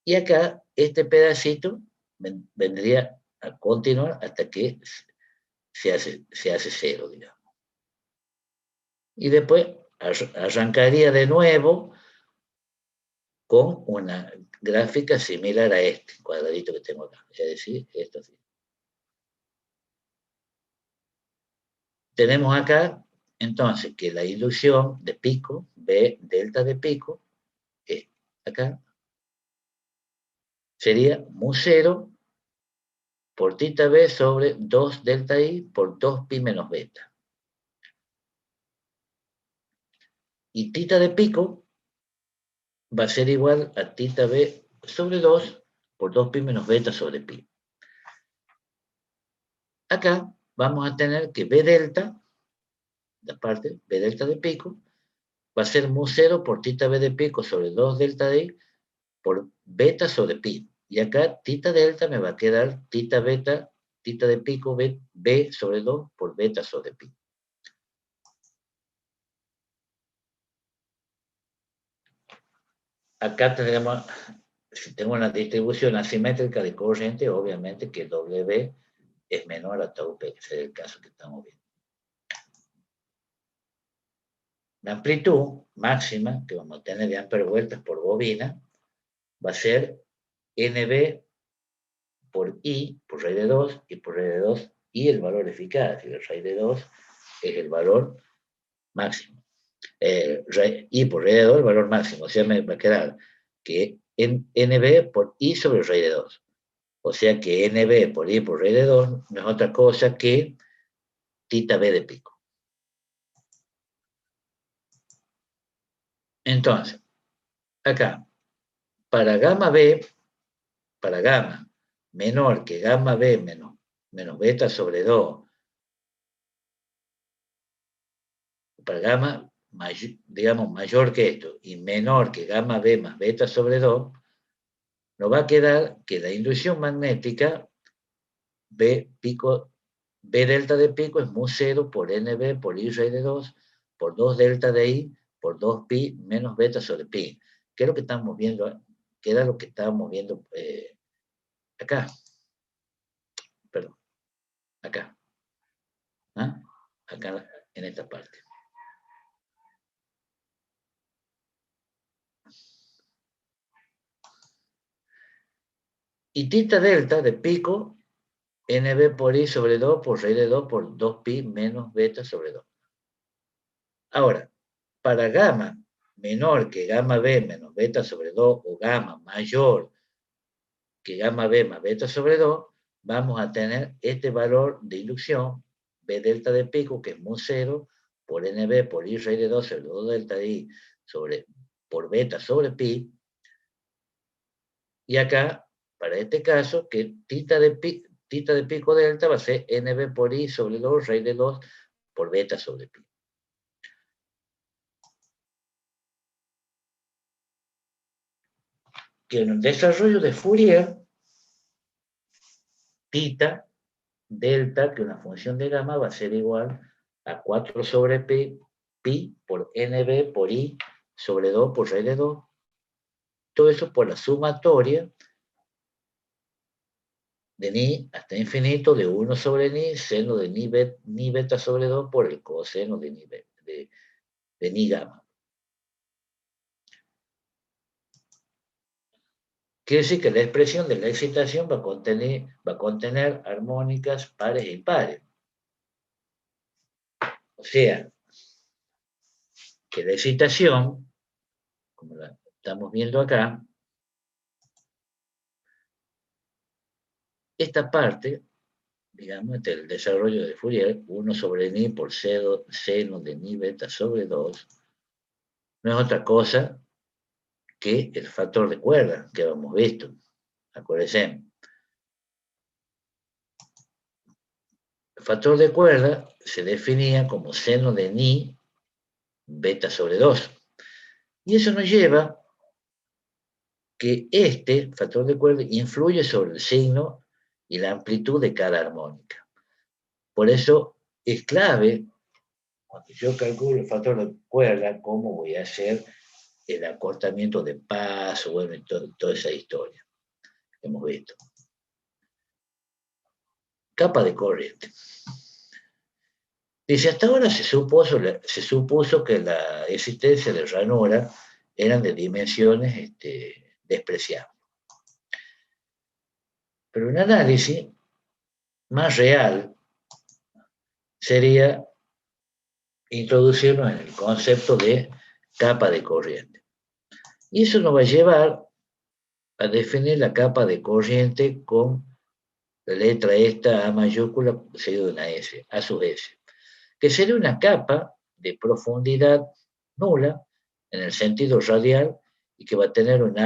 Y acá, este pedacito vendría a continuar hasta que se hace 0, digamos. Y después arrancaría de nuevo con una gráfica similar a este cuadradito que tengo acá. Es decir, esto así. Tenemos acá, entonces, que la inducción de pico, B delta de pico, es acá, sería mu0 por tita B sobre 2 delta I por 2 pi menos beta. Y tita de pico va a ser igual a tita B sobre 2 por 2 pi menos beta sobre pi. Acá vamos a tener que B delta, la parte B delta de pico, va a ser mu0 por tita B de pico sobre 2 delta de I por beta sobre pi. Y acá tita delta me va a quedar tita beta, tita de pico B sobre 2 por beta sobre pi. Acá tenemos, si tengo una distribución asimétrica de corriente, obviamente que W es menor a tau P, ese es el caso que estamos viendo. La amplitud máxima que vamos a tener de amperes vueltas por bobina va a ser NB por I, por raíz de 2, y por raíz de 2, y el valor eficaz, y la raíz de 2 es el valor máximo. Y por raíz de 2 el valor máximo, o sea, me va a quedar que NB por I sobre raíz de 2. O sea que NB por I por raíz de 2 no es otra cosa que tita B de pico. Entonces, acá, para gamma B, para gamma menor que gamma B menos menos beta sobre 2 para gamma, digamos, mayor que esto y menor que gamma B más beta sobre 2, nos va a quedar que la inducción magnética B delta de pico es mu 0 por NB por I raíz de 2 por 2 delta de I por 2 pi menos beta sobre pi. ¿Qué es lo que estamos viendo? ¿Qué era lo que estábamos viendo acá? Perdón, acá. ¿Ah? Acá en esta parte. Y tita delta de pico, NB por I sobre 2 por raíz de 2 por 2 pi menos beta sobre 2. Ahora, para gamma menor que gamma B menos beta sobre 2 o gamma mayor que gamma B más beta sobre 2, vamos a tener este valor de inducción, B delta de pico, que es mu 0, por NB por I raíz de 2 sobre 2 delta de I por beta sobre pi. Y acá, para este caso, que tita de pico delta va a ser NB por I sobre 2 raíz de 2 por beta sobre pi. Que en el desarrollo de Fourier, tita delta, que una función de gamma, va a ser igual a 4 sobre pi por NB por I sobre 2 por raíz de 2. Todo eso por la sumatoria de ni hasta infinito de 1 sobre ni, seno de ni beta sobre 2 por el coseno de ni gamma. Quiere decir que la expresión de la excitación va a contener armónicas pares e impares. O sea, que la excitación, como la estamos viendo acá, esta parte, digamos, del desarrollo de Fourier, 1 sobre ni por seno de ni beta sobre 2, no es otra cosa que el factor de cuerda que hemos visto. Acuérdense. El factor de cuerda se definía como seno de ni beta sobre 2. Y eso nos lleva que este factor de cuerda influye sobre el signo y la amplitud de cada armónica. Por eso es clave, cuando yo calculo el factor de cuerda, cómo voy a hacer el acortamiento de paso, bueno, y toda esa historia que hemos visto. Capa de corriente. Dice, hasta ahora se supuso que la existencia de ranura eran de dimensiones despreciables. Pero un análisis más real sería introducirnos en el concepto de capa de corriente. Y eso nos va a llevar a definir la capa de corriente con la letra esta A mayúscula seguido de una S, A sub S, que sería una capa de profundidad nula en el sentido radial y que va a tener un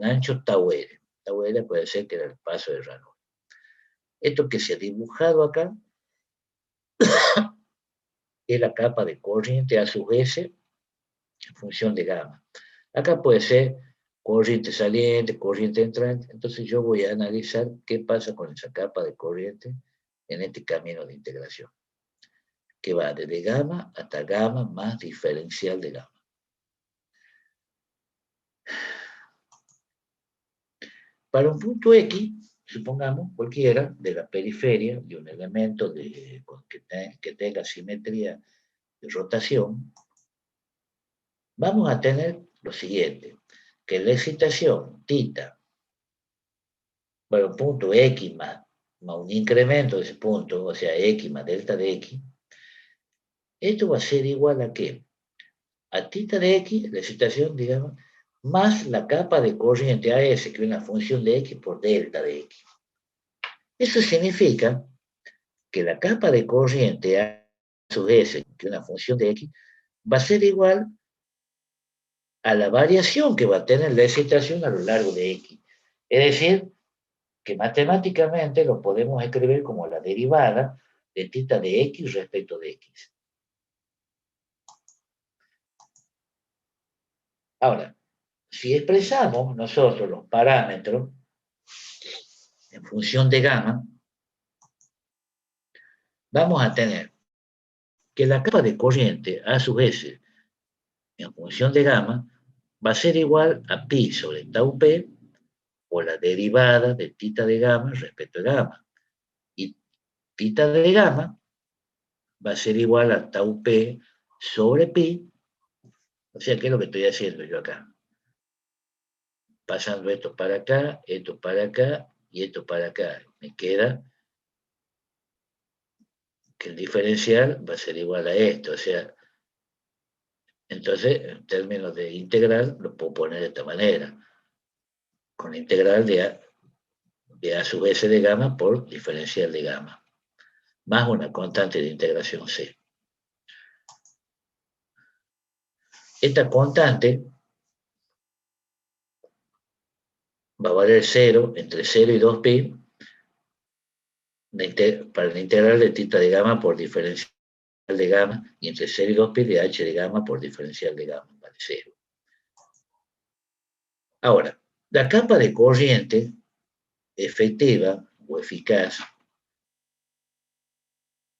ancho tau L. Tau L puede ser que era el paso de ranura. Esto que se ha dibujado acá es la capa de corriente A sub S en función de gamma. Acá puede ser corriente saliente, corriente entrante. Entonces yo voy a analizar qué pasa con esa capa de corriente en este camino de integración, que va desde gamma hasta gamma más diferencial de gamma. Para un punto X, supongamos cualquiera, de la periferia de un elemento que tenga simetría de rotación, vamos a tener lo siguiente, que la excitación tita para un punto X más un incremento de ese punto, o sea, X más delta de X, esto va a ser igual a ¿qué? A tita de X, la excitación, digamos, más la capa de corriente AS, que es una función de X por delta de X. Eso significa que la capa de corriente A sub S, que es una función de X, va a ser igual a la variación que va a tener la excitación a lo largo de X. Es decir, que matemáticamente lo podemos escribir como la derivada de θ de x respecto de x. Ahora, si expresamos nosotros los parámetros en función de gamma, vamos a tener que la capa de corriente a su vez en función de gamma va a ser igual a pi sobre tau p o la derivada de θ de gamma respecto de gamma. Y θ de gamma va a ser igual a tau p sobre pi. O sea, ¿qué es lo que estoy haciendo yo acá? Pasando esto para acá y esto para acá. Me queda que el diferencial va a ser igual a esto. O sea, entonces, en términos de integral, lo puedo poner de esta manera. Con la integral de a sub s de gamma por diferencial de gamma, más una constante de integración c. Esta constante va a valer 0, entre 0 y 2pi, para la integral de θ de gamma por diferencial de gamma, y entre 0 y 2pi de h de gamma por diferencial de gamma, vale 0. Ahora, la capa de corriente efectiva o eficaz,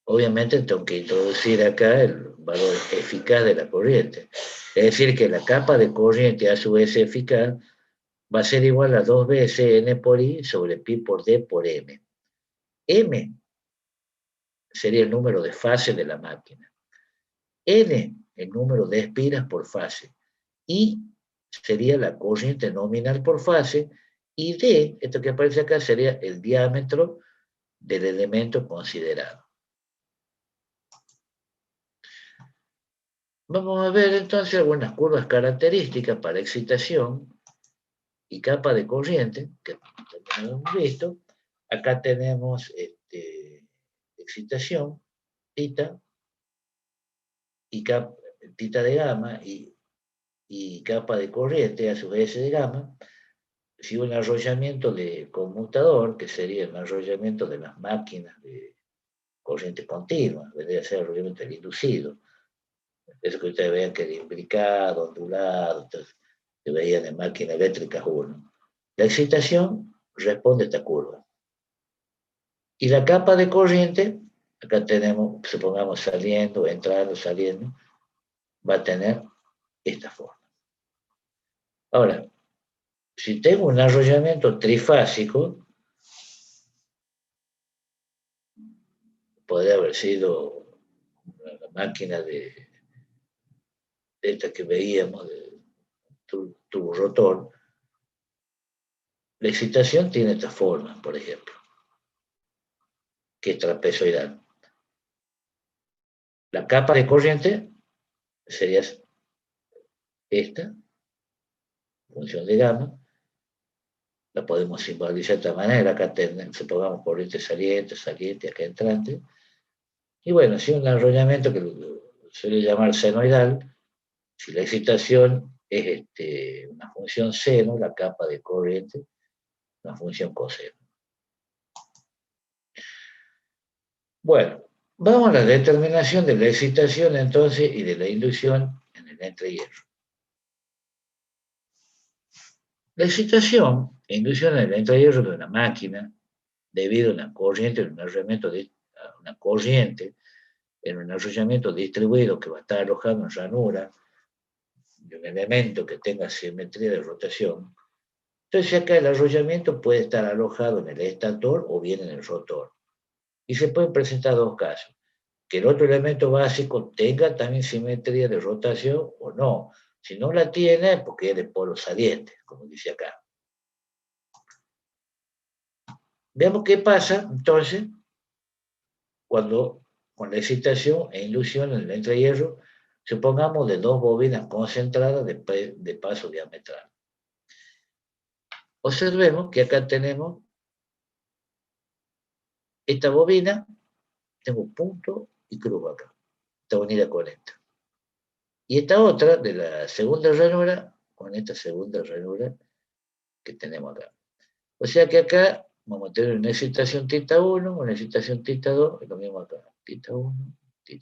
obviamente tengo que introducir acá el valor eficaz de la corriente. Es decir, que la capa de corriente a su vez eficaz va a ser igual a 2 veces n por i sobre pi por d por m. M sería el número de fases de la máquina. N, el número de espiras por fase. I sería la corriente nominal por fase. Y D, esto que aparece acá, sería el diámetro del elemento considerado. Vamos a ver entonces algunas curvas características para excitación y capa de corriente, que también hemos visto. Acá tenemos excitación, θ, y θ de gamma, y capa de corriente a su vez de gamma. Si un arrollamiento de conmutador, que sería el arrollamiento de las máquinas de corriente continua, vendría a ser arrollamiento del inducido. Eso que ustedes vean que era imbricado, ondulado, entonces, se veían en máquinas eléctricas 1. La excitación responde a esta curva. Y la capa de corriente, acá tenemos, supongamos saliendo, entrando, saliendo, va a tener esta forma. Ahora, si tengo un arrollamiento trifásico, podría haber sido una máquina de esta que veíamos, de tubo rotor. La excitación tiene esta forma, por ejemplo, que es trapezoidal. La capa de corriente sería esta, función de gamma. La podemos simbolizar de esta manera. Acá supongamos corriente saliente, saliente, acá entrante. Y bueno, si un enrollamiento que suele llamar senoidal, si la excitación es una función seno, la capa de corriente, una función coseno. Bueno, vamos a la determinación de la excitación entonces y de la inducción en el entrehierro. La excitación e inducción en el entrehierro de una máquina, debido a una corriente en un arrollamiento distribuido que va a estar alojado en ranura de un elemento que tenga simetría de rotación. Entonces acá el arrollamiento puede estar alojado en el estator o bien en el rotor. Y se pueden presentar dos casos: que el otro elemento básico tenga también simetría de rotación o no. Si no la tiene, porque es de polo saliente, como dice acá. Veamos qué pasa entonces cuando con la excitación e inducción en el entrehierro, supongamos de dos bobinas concentradas de paso diametral. Observemos que acá tenemos esta bobina, tengo punto y cruz acá, está unida con esta. Y esta otra de la segunda ranura con esta segunda ranura que tenemos acá. O sea que acá vamos a tener una excitación θ 1, una excitación θ 2, y lo mismo acá, θ 1, θ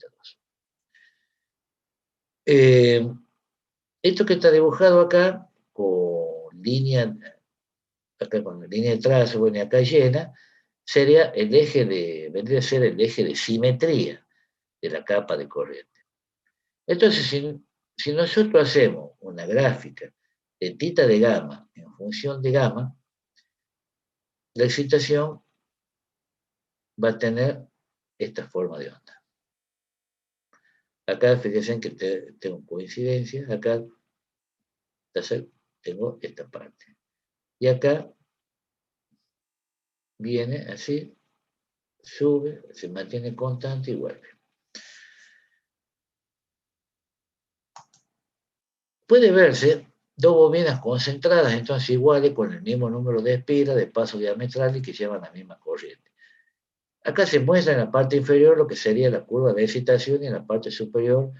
2. Esto que está dibujado acá, con línea, acá con la línea de trazo, bueno, y acá llena, sería el eje de, vendría a ser el eje de simetría de la capa de corriente. Entonces, si nosotros hacemos una gráfica de θ de gamma en función de gamma, la excitación va a tener esta forma de onda. Acá fíjense que tengo coincidencias, acá tengo esta parte. Y acá viene así, sube, se mantiene constante y vuelve. Puede verse dos bobinas concentradas, entonces iguales, con el mismo número de espiras, de pasos diametrales que llevan la misma corriente. Acá se muestra en la parte inferior lo que sería la curva de excitación y en la parte superior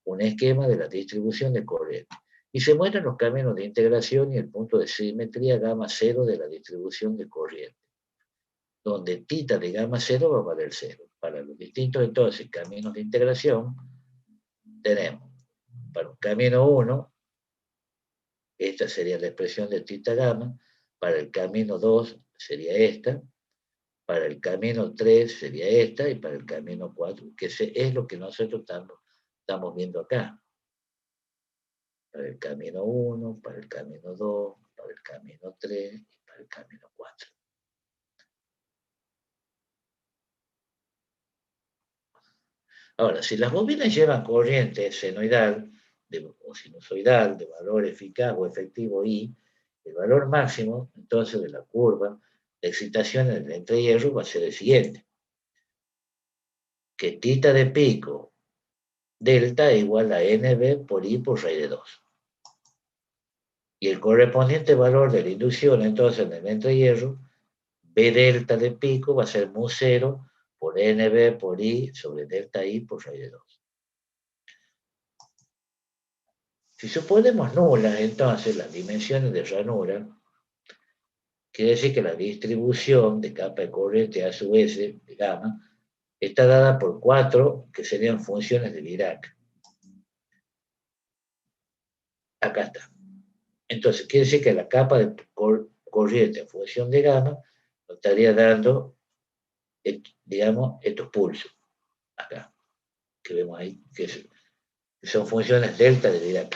un esquema de la distribución de corriente. Y se muestran los caminos de integración y el punto de simetría gamma cero de la distribución de corriente, donde θ de gamma cero va a valer cero. Para los distintos entonces caminos de integración, tenemos para un camino 1, esta sería la expresión de θ gamma, para el camino 2 sería esta, para el camino 3 sería esta, y para el camino 4, que es lo que nosotros estamos viendo acá. Para el camino 1, para el camino 2, para el camino 3 y para el camino 4. Ahora, si las bobinas llevan corriente senoidal o sinusoidal de valor eficaz o efectivo I, el valor máximo, entonces, de la curva de excitación en el entrehierro va a ser el siguiente. Que θ de pico delta igual a NB por I por raíz de 2. Y el correspondiente valor de la inducción, entonces, en el entrehierro, B delta de pico va a ser mu 0 por NB por I sobre delta I por raíz de 2. Si suponemos nulas, entonces, las dimensiones de ranura, quiere decir que la distribución de capa de corriente a su vez de gamma está dada por 4 que serían funciones de Dirac. Acá está. Entonces, quiere decir que la capa de corriente en función de gamma nos estaría dando, digamos, estos pulsos. Acá, que vemos ahí, que son funciones delta de Dirac.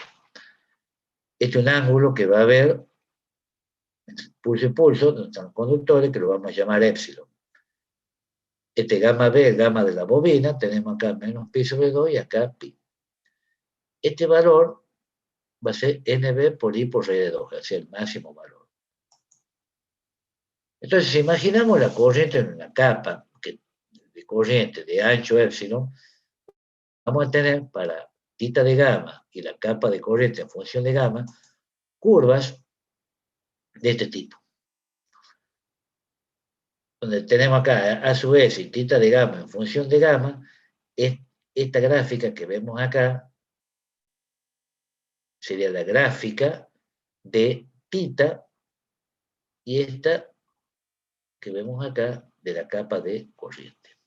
Este es un ángulo que va a haber pulso y pulso, donde están los conductores, que lo vamos a llamar épsilon. Este gamma B, el gamma de la bobina, tenemos acá menos pi sobre 2 y acá pi. Este valor va a ser NB por I por raíz de 2, es el máximo valor. Entonces, si imaginamos la corriente en una capa de corriente de ancho épsilon, vamos a tener para θ de gamma y la capa de corriente en función de gamma, curvas de este tipo. Donde tenemos acá a su vez y θ de gamma en función de gamma, esta gráfica que vemos acá sería la gráfica de θ y esta que vemos acá de la capa de corriente,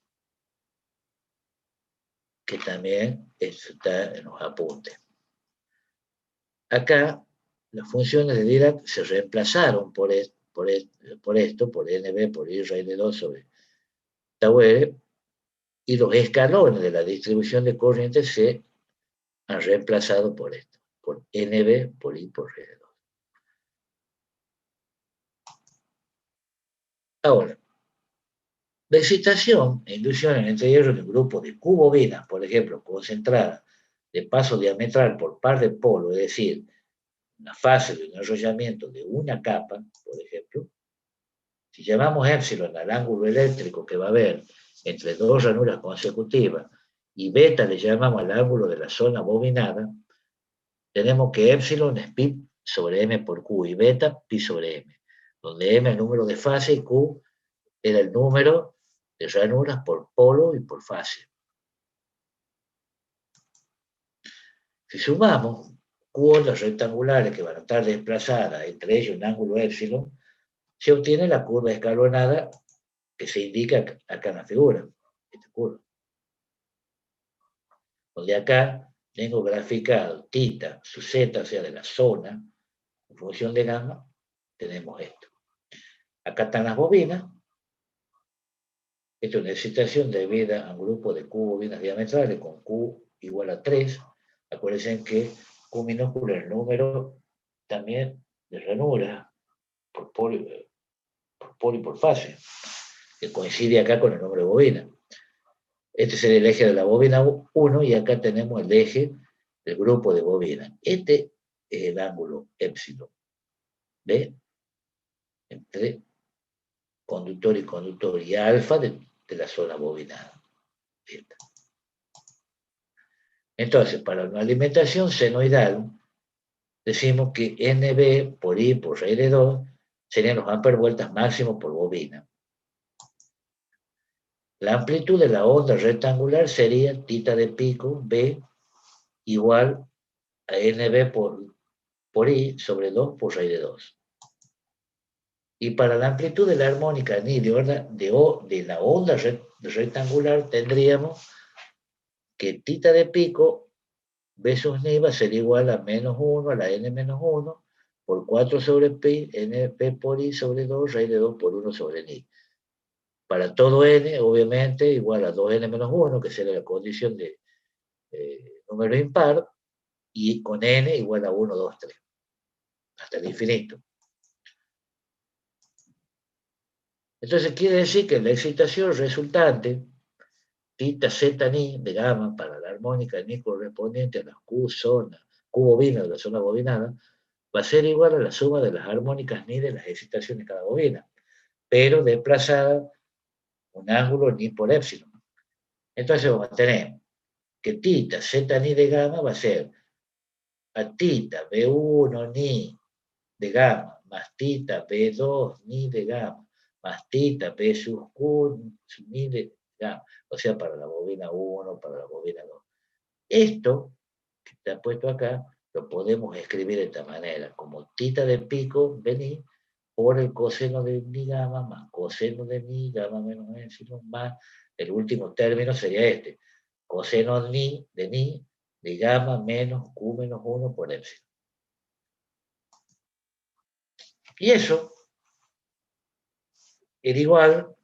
que también está en los apuntes. Acá las funciones de Dirac se reemplazaron por esto, por NB por I raíz de 2 sobre tau R, y los escalones de la distribución de corriente se han reemplazado por esto, por NB por I por raíz de 2. Ahora, la excitación e inducción en entrehierro de un grupo de cubobinas, por ejemplo, concentrada de paso diametral por par de polo, es decir, una fase de un enrollamiento de una capa, por ejemplo, si llamamos épsilon al ángulo eléctrico que va a haber entre dos ranuras consecutivas y beta le llamamos al ángulo de la zona bobinada, tenemos que épsilon es pi sobre m por q y beta pi sobre m, donde m es el número de fase y q era el número de ranuras por polo y por fase. Si sumamos cuotas rectangulares que van a estar desplazadas entre ellos un ángulo épsilon, se obtiene la curva escalonada que se indica acá en la figura, esta curva. Donde acá tengo graficado θ, su z, o sea, de la zona, en función de gamma, tenemos esto. Acá están las bobinas. Esto es una excitación debida a un grupo de Q bobinas diametrales con Q igual a 3. Acuérdense que Q minúsculo es el número también de ranura por polo y por fase, que coincide acá con el número de bobina. Este es el eje de la bobina 1 y acá tenemos el eje del grupo de bobinas. Este es el ángulo épsilon. ¿Ve? Entre conductor y conductor y alfa de la zona bobinada. Entonces, para una alimentación senoidal, decimos que NB por I por raíz de 2 serían los amperes vueltas máximos por bobina. La amplitud de la onda rectangular sería θ de pico B igual a NB por I sobre 2 por raíz de 2. Y para la amplitud de la armónica ni de la onda rectangular tendríamos que θ de pico B sub ni va a ser igual a menos 1 a la n menos 1 por 4 sobre pi, np por i sobre 2, raíz de 2 por 1 sobre ni. Para todo n, obviamente, igual a 2n menos 1, que sería la condición de número impar, y con n igual a 1, 2, 3, hasta el infinito. Entonces quiere decir que la excitación resultante, θ z ni de gamma para la armónica ni correspondiente a la Q bobina de la zona bobinada, va a ser igual a la suma de las armónicas ni de las excitaciones de cada bobina, pero desplazada un ángulo ni por épsilon. Entonces vamos a tener que θ z ni de gamma va a ser a θ B1 ni de gamma más θ B2 ni de gamma más θ B sub Q ni de gamma, o sea, para la bobina 1, para la bobina 2. Esto que está puesto acá lo podemos escribir de esta manera, como θ de pico vení por el coseno de ni gamma más coseno de ni gamma menos epsilon más el último término sería este, coseno de ni de gamma menos Q menos 1 por epsilon. Y eso era igual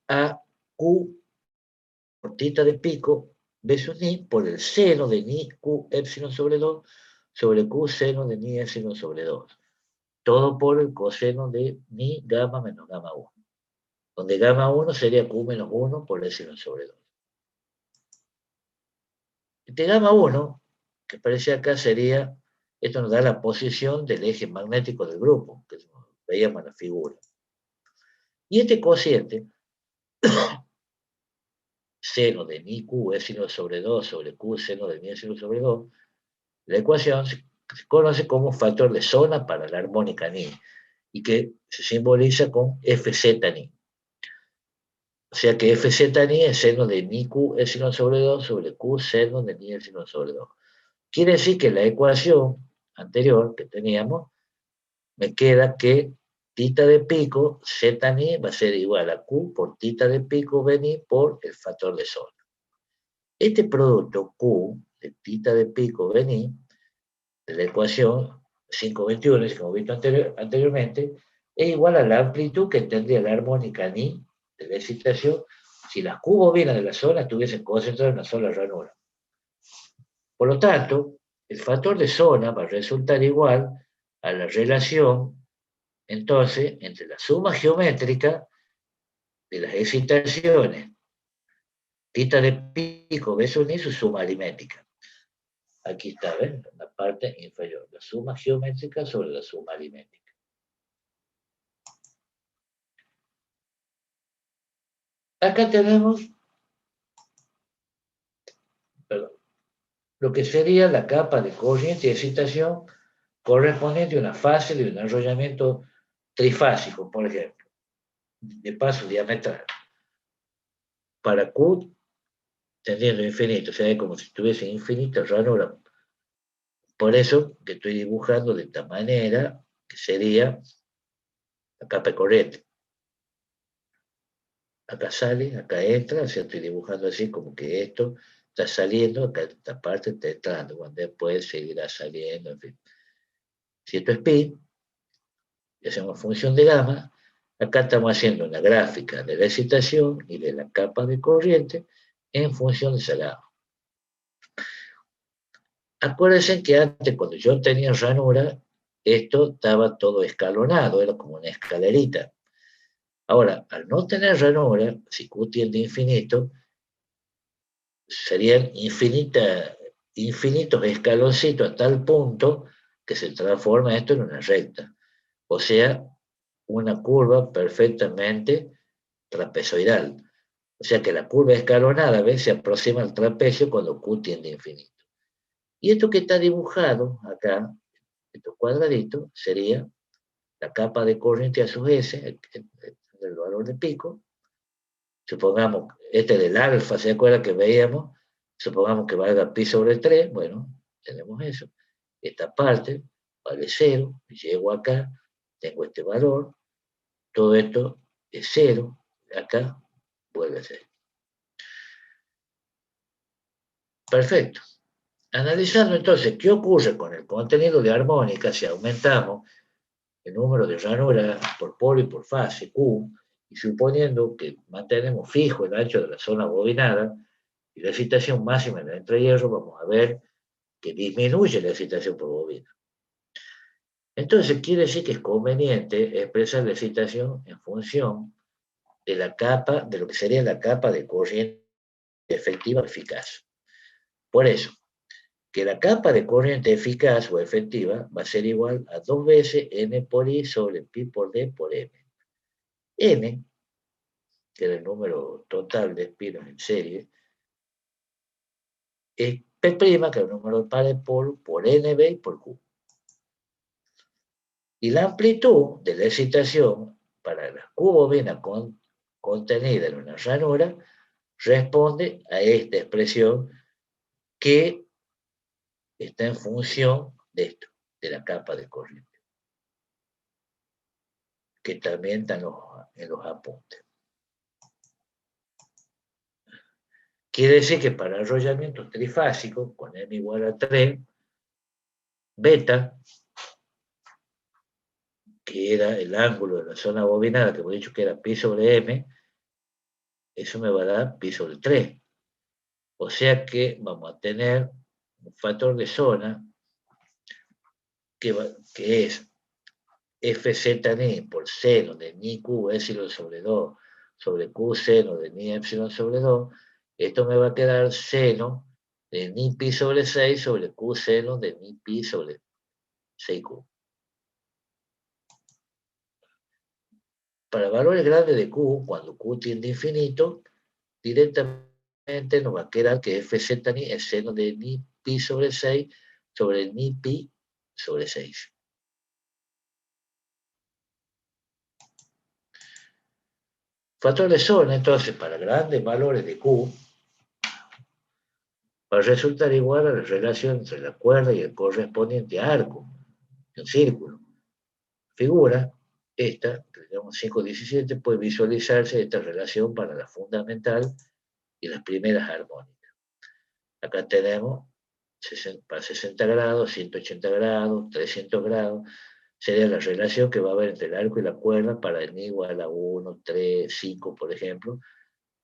a Q por θ de pico B sub ni por el seno de ni Q epsilon sobre 2 sobre Q seno de ni epsilon sobre 2. Todo por el coseno de ni gamma menos gamma 1. Donde gamma 1 sería Q menos 1 por epsilon sobre 2. Este gamma 1, que aparece acá, sería, esto nos da la posición del eje magnético del grupo, que veíamos en la figura. Y este cociente, seno de ni Q epsilon sobre 2 sobre Q seno de ni epsilon sobre 2, la ecuación se conoce como factor de zona para la armónica ni, y que se simboliza con Fz ni. O sea que Fz ni es seno de ni Q epsilon sobre 2 sobre Q seno de ni epsilon sobre 2. Quiere decir que la ecuación anterior que teníamos, me queda que θ de pico z ni va a ser igual a Q por θ de pico B ni por el factor de zona. Este producto Q de θ de pico B ni de la ecuación 521, que hemos visto anteriormente, es igual a la amplitud que tendría la armónica ni de la excitación si las Q bobinas de la zona estuviesen concentradas en una sola ranura. Por lo tanto, el factor de zona va a resultar igual a la relación, entonces, entre la suma geométrica de las excitaciones θ de pico B sub ni su suma aritmética. Aquí está, ¿ven? La parte inferior, la suma geométrica sobre la suma aritmética. Acá tenemos, lo que sería la capa de corriente y excitación correspondiente a una fase de un enrollamiento trifásico, por ejemplo, de paso diametral. Para Q tendiendo infinito, o sea, es como si tuviese infinita ranura. Por eso que estoy dibujando de esta manera que sería la capa de corriente. Acá sale, acá entra, o sea, estoy dibujando así como que esto está saliendo, acá esta parte está entrando, cuando después seguirá saliendo, en fin. Si esto es pi, y hacemos función de gamma, acá estamos haciendo una gráfica de la excitación y de la capa de corriente en función de esa gamma. Acuérdense que antes, cuando yo tenía ranura, esto estaba todo escalonado, era como una escalerita. Ahora, al no tener ranura, si Q tiende a infinito, serían infinitos escaloncitos a tal punto que se transforma esto en una recta. O sea, una curva perfectamente trapezoidal. O sea que la curva escalonada a veces se aproxima al trapecio cuando Q tiende a infinito. Y esto que está dibujado acá, estos cuadraditos, sería la capa de corriente a su S, el valor de pico. Supongamos, este del alfa, ¿se acuerda que veíamos? Supongamos que valga pi sobre 3, bueno, tenemos eso. Esta parte vale 0, llego acá, tengo este valor, todo esto es 0, acá vuelve a ser. Perfecto. Analizando entonces qué ocurre con el contenido de armónica si aumentamos el número de ranuras por polo y por fase, Q, y suponiendo que mantenemos fijo el ancho de la zona bobinada y la excitación máxima en el entrehierro, vamos a ver que disminuye la excitación por bobina. Entonces quiere decir que es conveniente expresar la excitación en función de la capa, de lo que sería la capa de corriente efectiva o eficaz. Por eso, que la capa de corriente eficaz o efectiva va a ser igual a 2 veces n por i sobre pi por d por m. N, que era el número total de espinos en serie, es P', que es el número par de polo, por NB y por Q. Y la amplitud de la excitación para la Q bobina contenida en una ranura responde a esta expresión que está en función de esto, de la capa de corriente, que también está en los apuntes. Quiere decir que para arrollamientos trifásicos, con m igual a 3, beta, que era el ángulo de la zona bobinada, que hemos dicho que era pi sobre m, eso me va a dar pi sobre 3. O sea que vamos a tener un factor de zona que es fz ni por seno de ni q epsilon sobre 2 sobre q seno de ni epsilon sobre 2. Esto me va a quedar seno de ni pi sobre 6 sobre q seno de ni pi sobre 6q. Para valores grandes de q, cuando q tiende a infinito, directamente nos va a quedar que fz ni es seno de ni pi sobre 6 sobre ni pi sobre 6. Factor de zona, entonces, para grandes valores de Q, va a resultar igual a la relación entre la cuerda y el correspondiente arco de un círculo. Figura esta, que tenemos 5.17, puede visualizarse esta relación para la fundamental y las primeras armónicas. Acá tenemos para 60 grados, 180 grados, 300 grados, sería la relación que va a haber entre el arco y la cuerda para n igual a 1, 3, 5, por ejemplo,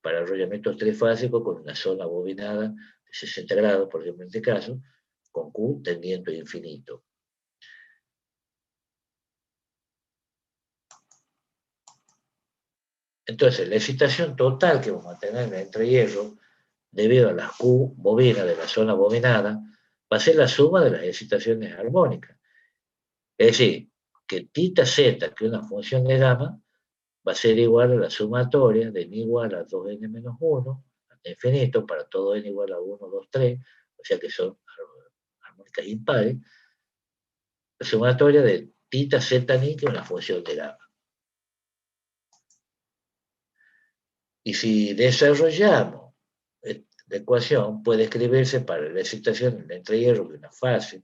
para arrollamientos trifásicos con una zona bobinada de 60 grados, por ejemplo, en este caso, con Q tendiendo a infinito. Entonces, la excitación total que vamos a tener en el entrehierro, debido a las Q bobinas de la zona bobinada, va a ser la suma de las excitaciones armónicas. Es decir, que tita z, que es una función de gamma, va a ser igual a la sumatoria de n igual a 2n menos 1, hasta infinito, para todo n igual a 1, 2, 3, o sea que son armónicas impares, la sumatoria de tita z ni, que es una función de gamma. Y si desarrollamos la ecuación, puede escribirse para la excitación en el entrehierro de una fase,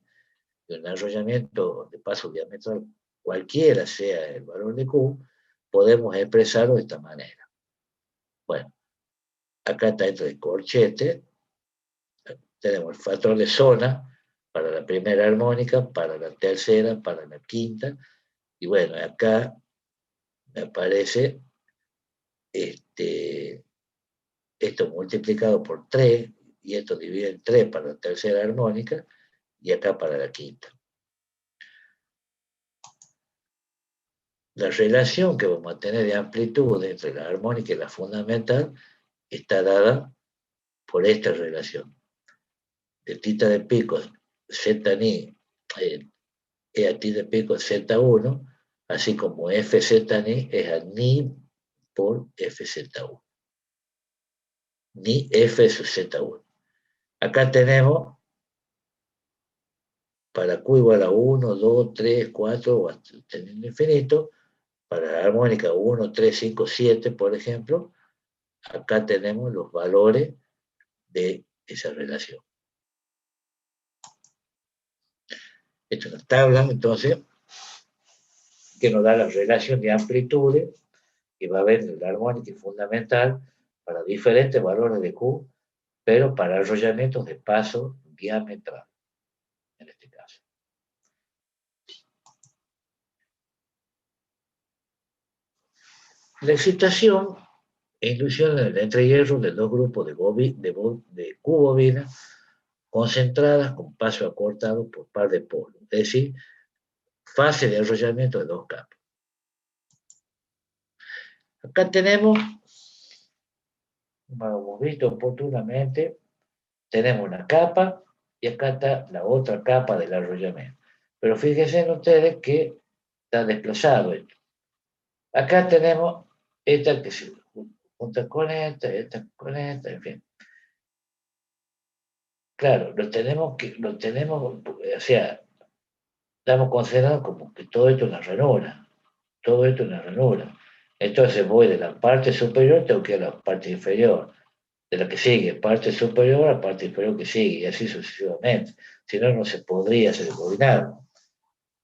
de un arrollamiento de paso diametral cualquiera sea el valor de Q, podemos expresarlo de esta manera. Bueno, acá está esto de corchete, tenemos el factor de zona para la primera armónica, para la tercera, para la quinta, y bueno, acá me aparece esto multiplicado por 3, y esto dividido en 3 para la tercera armónica, y acá para la quinta. La relación que vamos a tener de amplitud entre la armónica y la fundamental está dada por esta relación. De tita de pico z ni e a ti de pico z1, así como fz ni es a ni por fz1. Ni f sub z1. Acá tenemos para q igual a 1, 2, 3, 4, hasta teniendo infinito, para la armónica 1, 3, 5, 7, por ejemplo, acá tenemos los valores de esa relación. Esta es una tabla, entonces, que nos da la relación de amplitudes que va a haber en la armónica y fundamental para diferentes valores de Q, pero para arrollamientos de paso diametral, en este caso. La excitación e inducción en el entrehierro de dos grupos de Q-bobinas concentradas con paso acortado por par de polos, es decir, fase de arrollamiento de dos capas. Acá tenemos, como hemos visto oportunamente, tenemos una capa y acá está la otra capa del arrollamiento. Pero fíjense ustedes que está desplazado esto. Acá tenemos esta que se junta con esta en fin. Claro, o sea, estamos considerando como que todo esto es una ranura. Todo esto es una ranura. Entonces voy de la parte superior, tengo que ir a la parte inferior. De la que sigue, parte superior a parte inferior que sigue, y así sucesivamente. Si no, no se podría hacer el bobinado.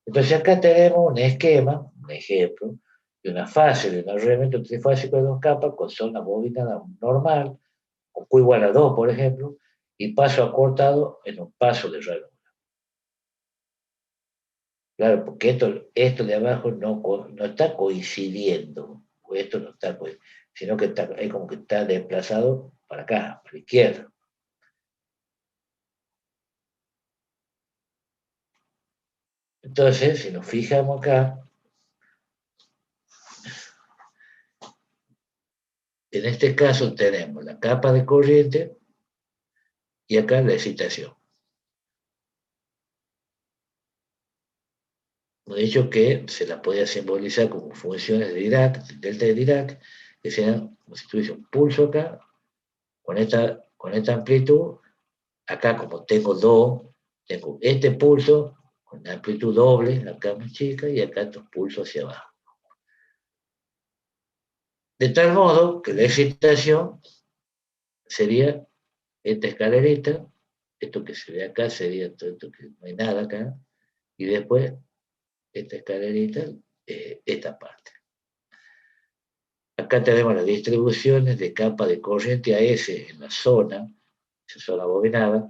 Entonces acá tenemos un esquema, un ejemplo, de una fase de un arrollamiento trifásico de dos capas con zona bobinada normal, con Q igual a 2, por ejemplo, y paso acortado en un paso de ranura. Claro, porque esto de abajo no está coincidiendo, o esto no está coincidiendo, sino que es como que está desplazado para acá, para la izquierda. Entonces, si nos fijamos acá, en este caso tenemos la capa de corriente y acá la excitación. Hemos dicho que se la podía simbolizar como funciones de Dirac, delta de Dirac, que sean como si tuviese un pulso acá, con esta amplitud. Acá, como tengo este pulso con amplitud doble, acá más chica, y acá estos pulsos hacia abajo. De tal modo que la excitación sería esta escalerita, esto que se ve acá sería todo esto que no hay nada acá, y después esta escalerita, esta parte. Acá tenemos las distribuciones de capa de corriente a S en la zona, esa zona bobinada,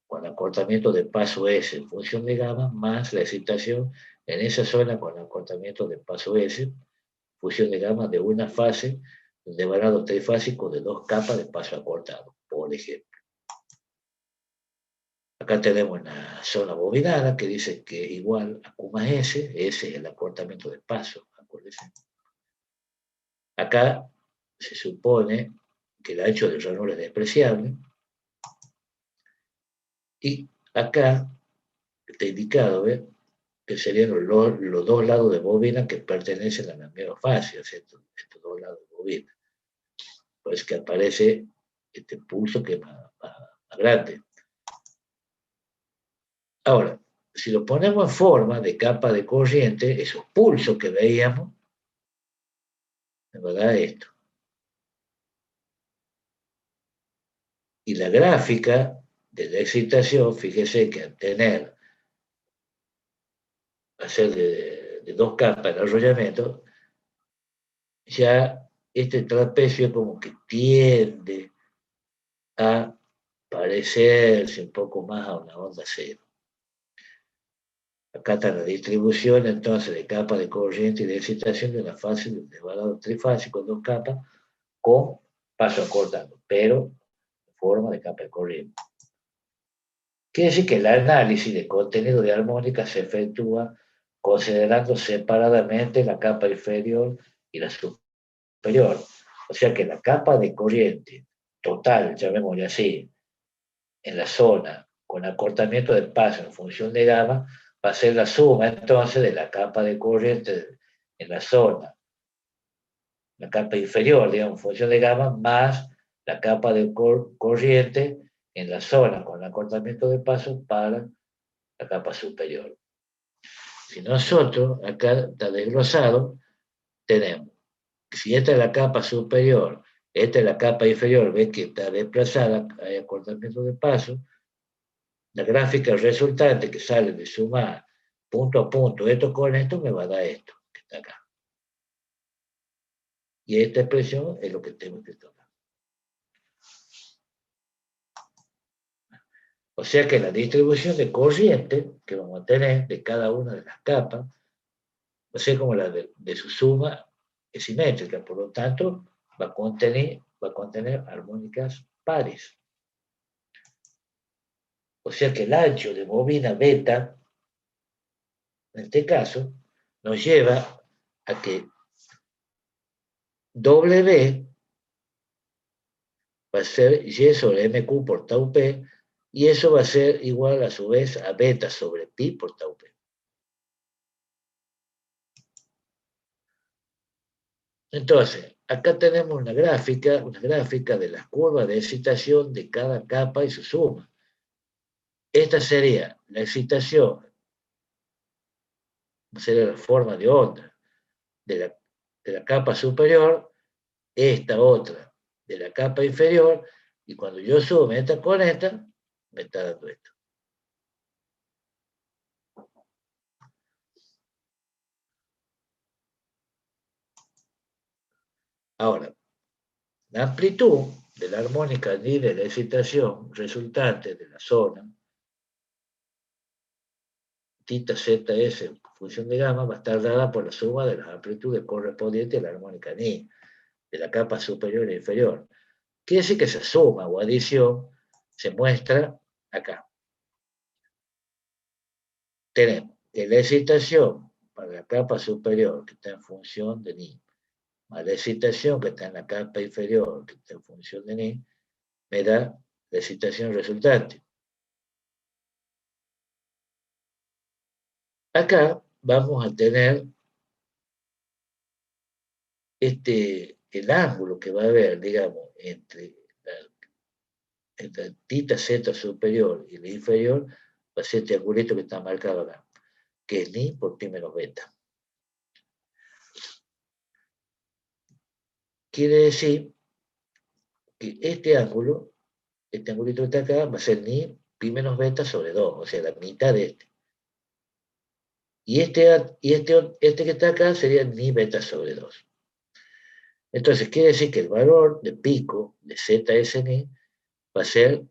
con acortamiento de paso S en función de gamma, más la excitación en esa zona con acortamiento de paso S, función de gamma de una fase de varado trifásico de dos capas de paso acortado, por ejemplo. Acá tenemos una zona bobinada que dice que es igual a Q más S, S es el acortamiento de paso, acuérdense. Acá se supone que el ancho de ranura es despreciable, y acá está indicado, ¿ves?, que serían los dos lados de bobina que pertenecen a la misma fase, estos dos lados de bobina. Pues que aparece este pulso que es más grande. Ahora, si lo ponemos en forma de capa de corriente, esos pulsos que veíamos, me va a dar esto. Y la gráfica de la excitación, fíjese que al hacer de dos capas de arrollamiento, ya este trapecio como que tiende a parecerse un poco más a una onda cero. Acá está la distribución entonces de capas de corriente y de excitación de una fase de un desbalado trifásico en dos capas con paso acortado, pero en forma de capa de corriente. Quiere decir que el análisis de contenido de armónica se efectúa considerando separadamente la capa inferior y la superior. O sea que la capa de corriente total, llamémosle así, en la zona con acortamiento de paso en función de gamma, va a ser la suma entonces de la capa de corriente en la zona, la capa inferior, digamos, en función de gamma, más la capa de corriente en la zona con acortamiento de paso para la capa superior. Si nosotros, acá está desglosado, tenemos, si esta es la capa superior, esta es la capa inferior, ves que está desplazada, hay acortamiento de paso, la gráfica resultante que sale de sumar punto a punto esto con esto me va a dar esto que está acá. Y esta expresión es lo que tengo que tomar. O sea que la distribución de corriente que vamos a tener de cada una de las capas va a ser como la de su suma es simétrica, por lo tanto va a contener armónicas pares. O sea que el ancho de bobina beta, en este caso, nos lleva a que W va a ser Y sobre MQ por tau P, y eso va a ser igual a su vez a beta sobre pi por tau P. Entonces, acá tenemos una gráfica de las curvas de excitación de cada capa y su suma. Esta sería la excitación, sería la forma de onda de la capa superior, esta otra de la capa inferior, y cuando yo sume esta con esta, me está dando esto. Ahora, la amplitud de la armónica ni de la excitación resultante de la zona tita ZS en función de gamma va a estar dada por la suma de las amplitudes correspondientes a la armónica ni de la capa superior e inferior. Quiere decir que esa suma o adición se muestra acá. Tenemos que la excitación para la capa superior que está en función de ni más la excitación que está en la capa inferior que está en función de ni me da la excitación resultante. Acá vamos a tener el ángulo que va a haber, digamos, entre la tita Z superior y la inferior, va a ser este angulito que está marcado acá, que es ni por pi menos beta. Quiere decir que este angulito que está acá, va a ser ni pi menos beta sobre 2, o sea, la mitad de este. Y este que está acá sería ni beta sobre 2. Entonces, quiere decir que el valor de pico de ZS ni va a ser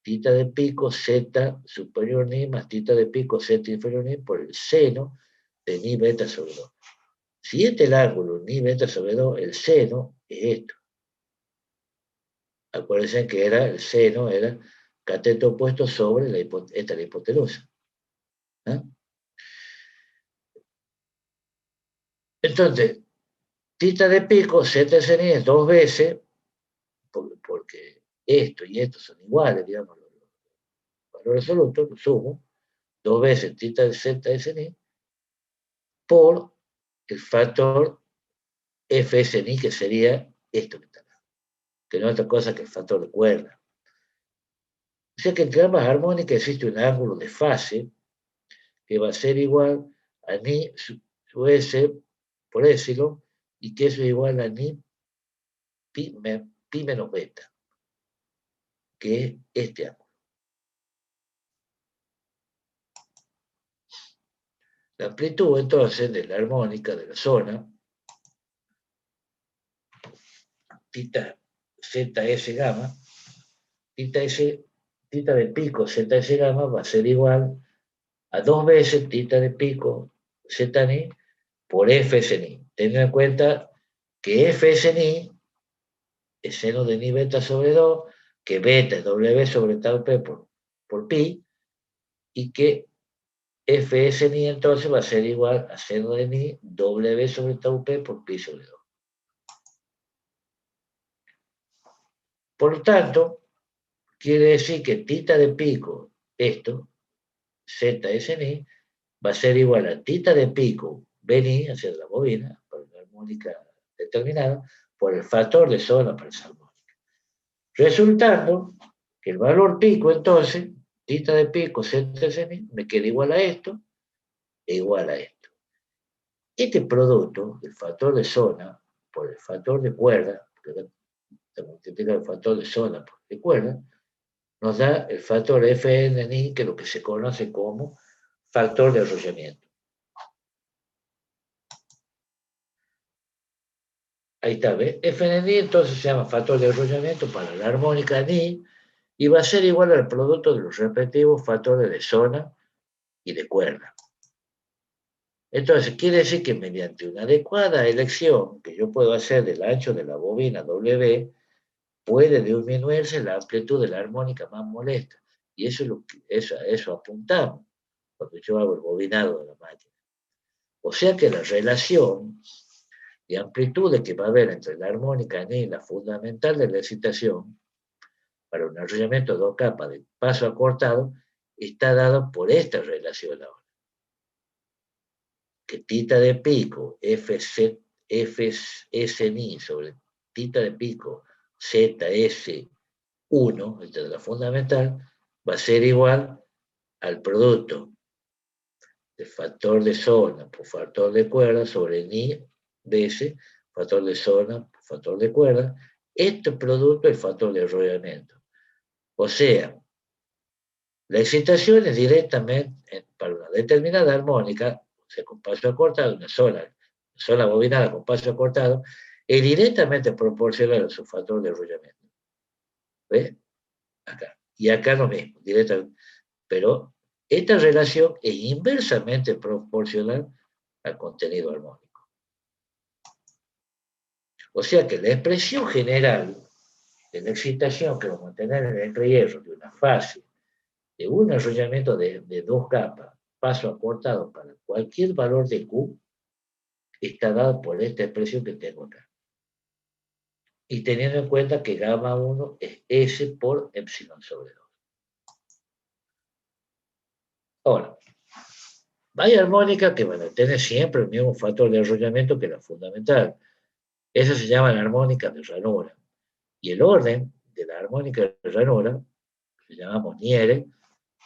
tita de pico z superior ni más tita de pico z inferior ni por el seno de ni beta sobre 2. Si este es el ángulo ni beta sobre 2, el seno es esto. Acuérdense que el seno era cateto opuesto sobre la hipotenusa. ¿Eh? Entonces, tita de pico, z seni es 2 veces, porque esto y esto son iguales, digamos, los valores absolutos, lo sumo, 2 veces tita de z seni por el factor fs ni, que sería esto que está acá, que no es otra cosa que el factor de cuerda. O sea que entre ambas armónicas existe un ángulo de fase que va a ser igual a ni su s por epsilon, y que eso es igual a ni pi menos beta, que es este ángulo. La amplitud, entonces, de la armónica de la zona, tita ZS gamma, tita de pico ZS gamma va a ser igual a 2 veces tita de pico ZNI por FSNI. Teniendo en cuenta que FSNI es seno de ni beta sobre 2, que beta es W sobre tau P por pi, y que FSNI entonces va a ser igual a seno de ni W sobre tau P por pi sobre 2. Por lo tanto, quiere decir que tita de pico, esto, ZSNI, va a ser igual a tita de pico, Bni, hacia la bobina, por una armónica determinada, por el factor de zona para esa armónica. Resultando que el valor pico, entonces, tita de pico, ZSNI, me queda igual a esto e igual a esto. Este producto, el factor de zona por el factor de cuerda, que se multiplica el factor de zona por el de cuerda, nos da el factor FNI, que es lo que se conoce como factor de arrollamiento. Ahí está, ¿ves? FNI entonces se llama factor de arrollamiento para la armónica Ni y va a ser igual al producto de los respectivos factores de zona y de cuerda. Entonces, quiere decir que mediante una adecuada elección que yo puedo hacer del ancho de la bobina W, puede disminuirse la amplitud de la armónica más molesta. Y eso es lo que, eso apuntamos cuando yo hago el bobinado de la máquina. O sea que la relación de amplitudes que va a haber entre la armónica y la fundamental de la excitación para un arrollamiento de 2 capas de paso acortado está dado por esta relación ahora. Que tita de pico FSNI sobre tita de pico ZS1, esta es la fundamental, va a ser igual al producto de factor de zona por factor de cuerda sobre ni veces factor de zona por factor de cuerda. Este producto es el factor de arrollamiento. O sea, la excitación es directamente para una determinada armónica, o sea, con paso acortado, una sola bobinada con paso acortado, es directamente proporcional a su factor de arrollamiento. ¿Ves? Acá. Y acá lo mismo, directamente. Pero esta relación es inversamente proporcional al contenido armónico. O sea que la expresión general de la excitación que vamos a tener en el rehierro de una fase de un arrollamiento de 2 capas, paso acortado para cualquier valor de Q, está dado por esta expresión que tengo acá. Y teniendo en cuenta que gamma 1 es S por epsilon sobre 2. Ahora, hay armónicas que van a tener siempre el mismo factor de arrollamiento que la fundamental. Esa se llama la armónica de ranura. Y el orden de la armónica de ranura, que llamamos Niere,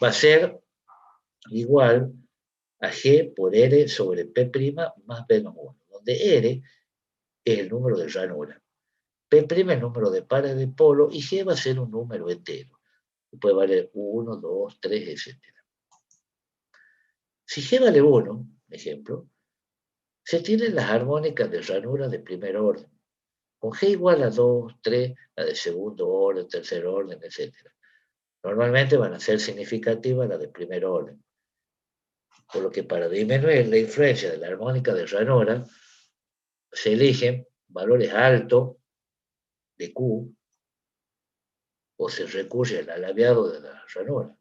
va a ser igual a G por R sobre P' más menos 1, donde R es el número de ranura, P' es el número de pares de polo y G va a ser un número entero. Puede valer 1, 2, 3, etc. Si G vale 1, ejemplo, se tienen las armónicas de ranura de primer orden. Con G igual a 2, 3, la de segundo orden, tercer orden, etc. Normalmente van a ser significativas las de primer orden. Por lo que para disminuir la influencia de la armónica de ranura, se eligen valores altos de Q o se recurre al alabeado de la ranura.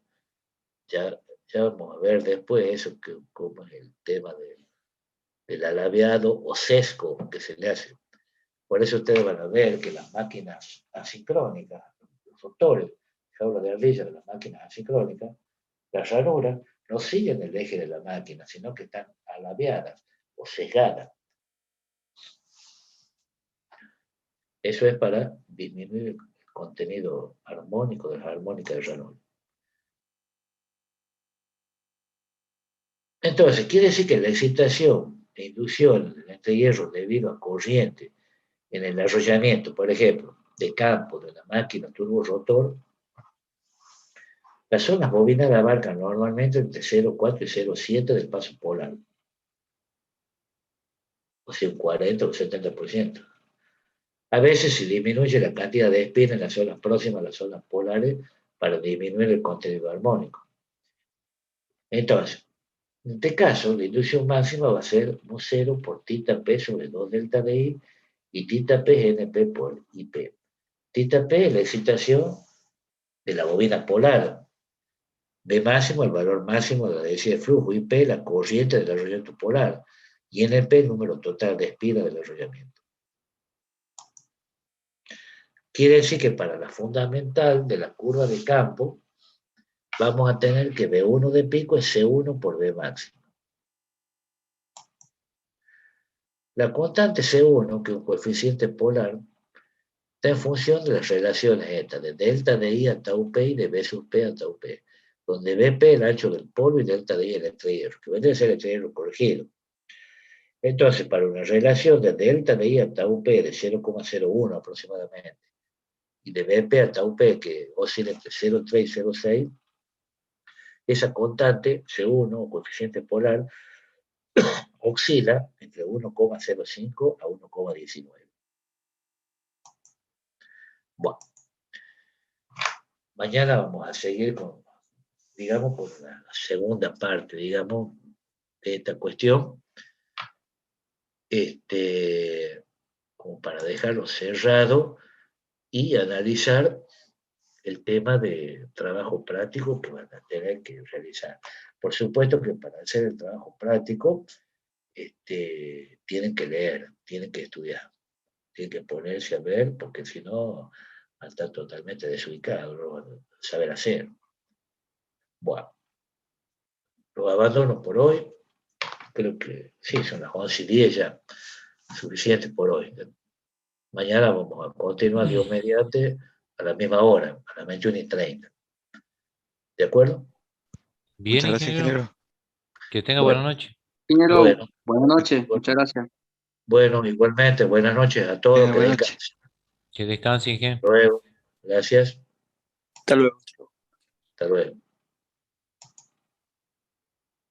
Ya vamos a ver después eso, cómo es el tema del alabeado o sesgo que se le hace. Por eso ustedes van a ver que las máquinas asincrónicas, los rotores, jaula de ardilla de las máquinas asincrónicas, las ranuras no siguen el eje de la máquina, sino que están alabeadas o sesgadas. Eso es para disminuir el contenido armónico de las armónicas de ranura. Entonces, quiere decir que la excitación e inducción del entrehierro debido a corriente en el arrollamiento, por ejemplo, de campo de la máquina turbo-rotor, las zonas bobinadas abarcan normalmente entre 0,4 y 0,7 del paso polar. o sea, un 40 o un 70%. A veces se disminuye la cantidad de spin en las zonas próximas a las zonas polares para disminuir el contenido armónico. Entonces, en este caso, la inducción máxima va a ser mu 0 por tita P sobre 2 delta de I y tita P GNP por IP. Tita P es la excitación de la bobina polar. B máximo, el valor máximo de la densidad de flujo. IP, la corriente del arrollamiento polar. Y NP, el número total de espiras del arrollamiento. Quiere decir que para la fundamental de la curva de campo, vamos a tener que B1 de pico es C1 por B máximo. La constante C1, que es un coeficiente polar, está en función de las relaciones estas, de delta de I a tau P y de B sub P a tau P, donde BP es el ancho del polo y delta de I el estrellero, que vendría a ser el estrellero corregido. Entonces, para una relación de delta de I a tau P de 0,01 aproximadamente, y de BP a tau P que oscila entre 0,3 y 0,6, esa constante C1, o coeficiente polar, oscila entre 1,05 a 1,19. Bueno, mañana vamos a seguir con, digamos, con la segunda parte, digamos, de esta cuestión, como para dejarlo cerrado y analizar el tema de trabajo práctico que van a tener que realizar. Por supuesto que para hacer el trabajo práctico, tienen que leer, tienen que estudiar, tienen que ponerse a ver, porque si no, van a estar totalmente desubicados, no van a saber hacer. Bueno, lo abandono por hoy. Creo que sí, son las 11:10 ya, suficiente por hoy. Mañana vamos a continuar, Dios mediante, a la misma hora, a las 21:30. ¿De acuerdo? Bien, Muchas gracias, ingeniero. ingeniero. Que tenga buena Bueno, noche. Ingeniero, bueno, buenas noches, muchas gracias. bueno, igualmente, buenas noches a todos, Tenga que buena noche. descansen. Que descanse, ingeniero. Hasta luego. Gracias. Hasta luego. Hasta luego.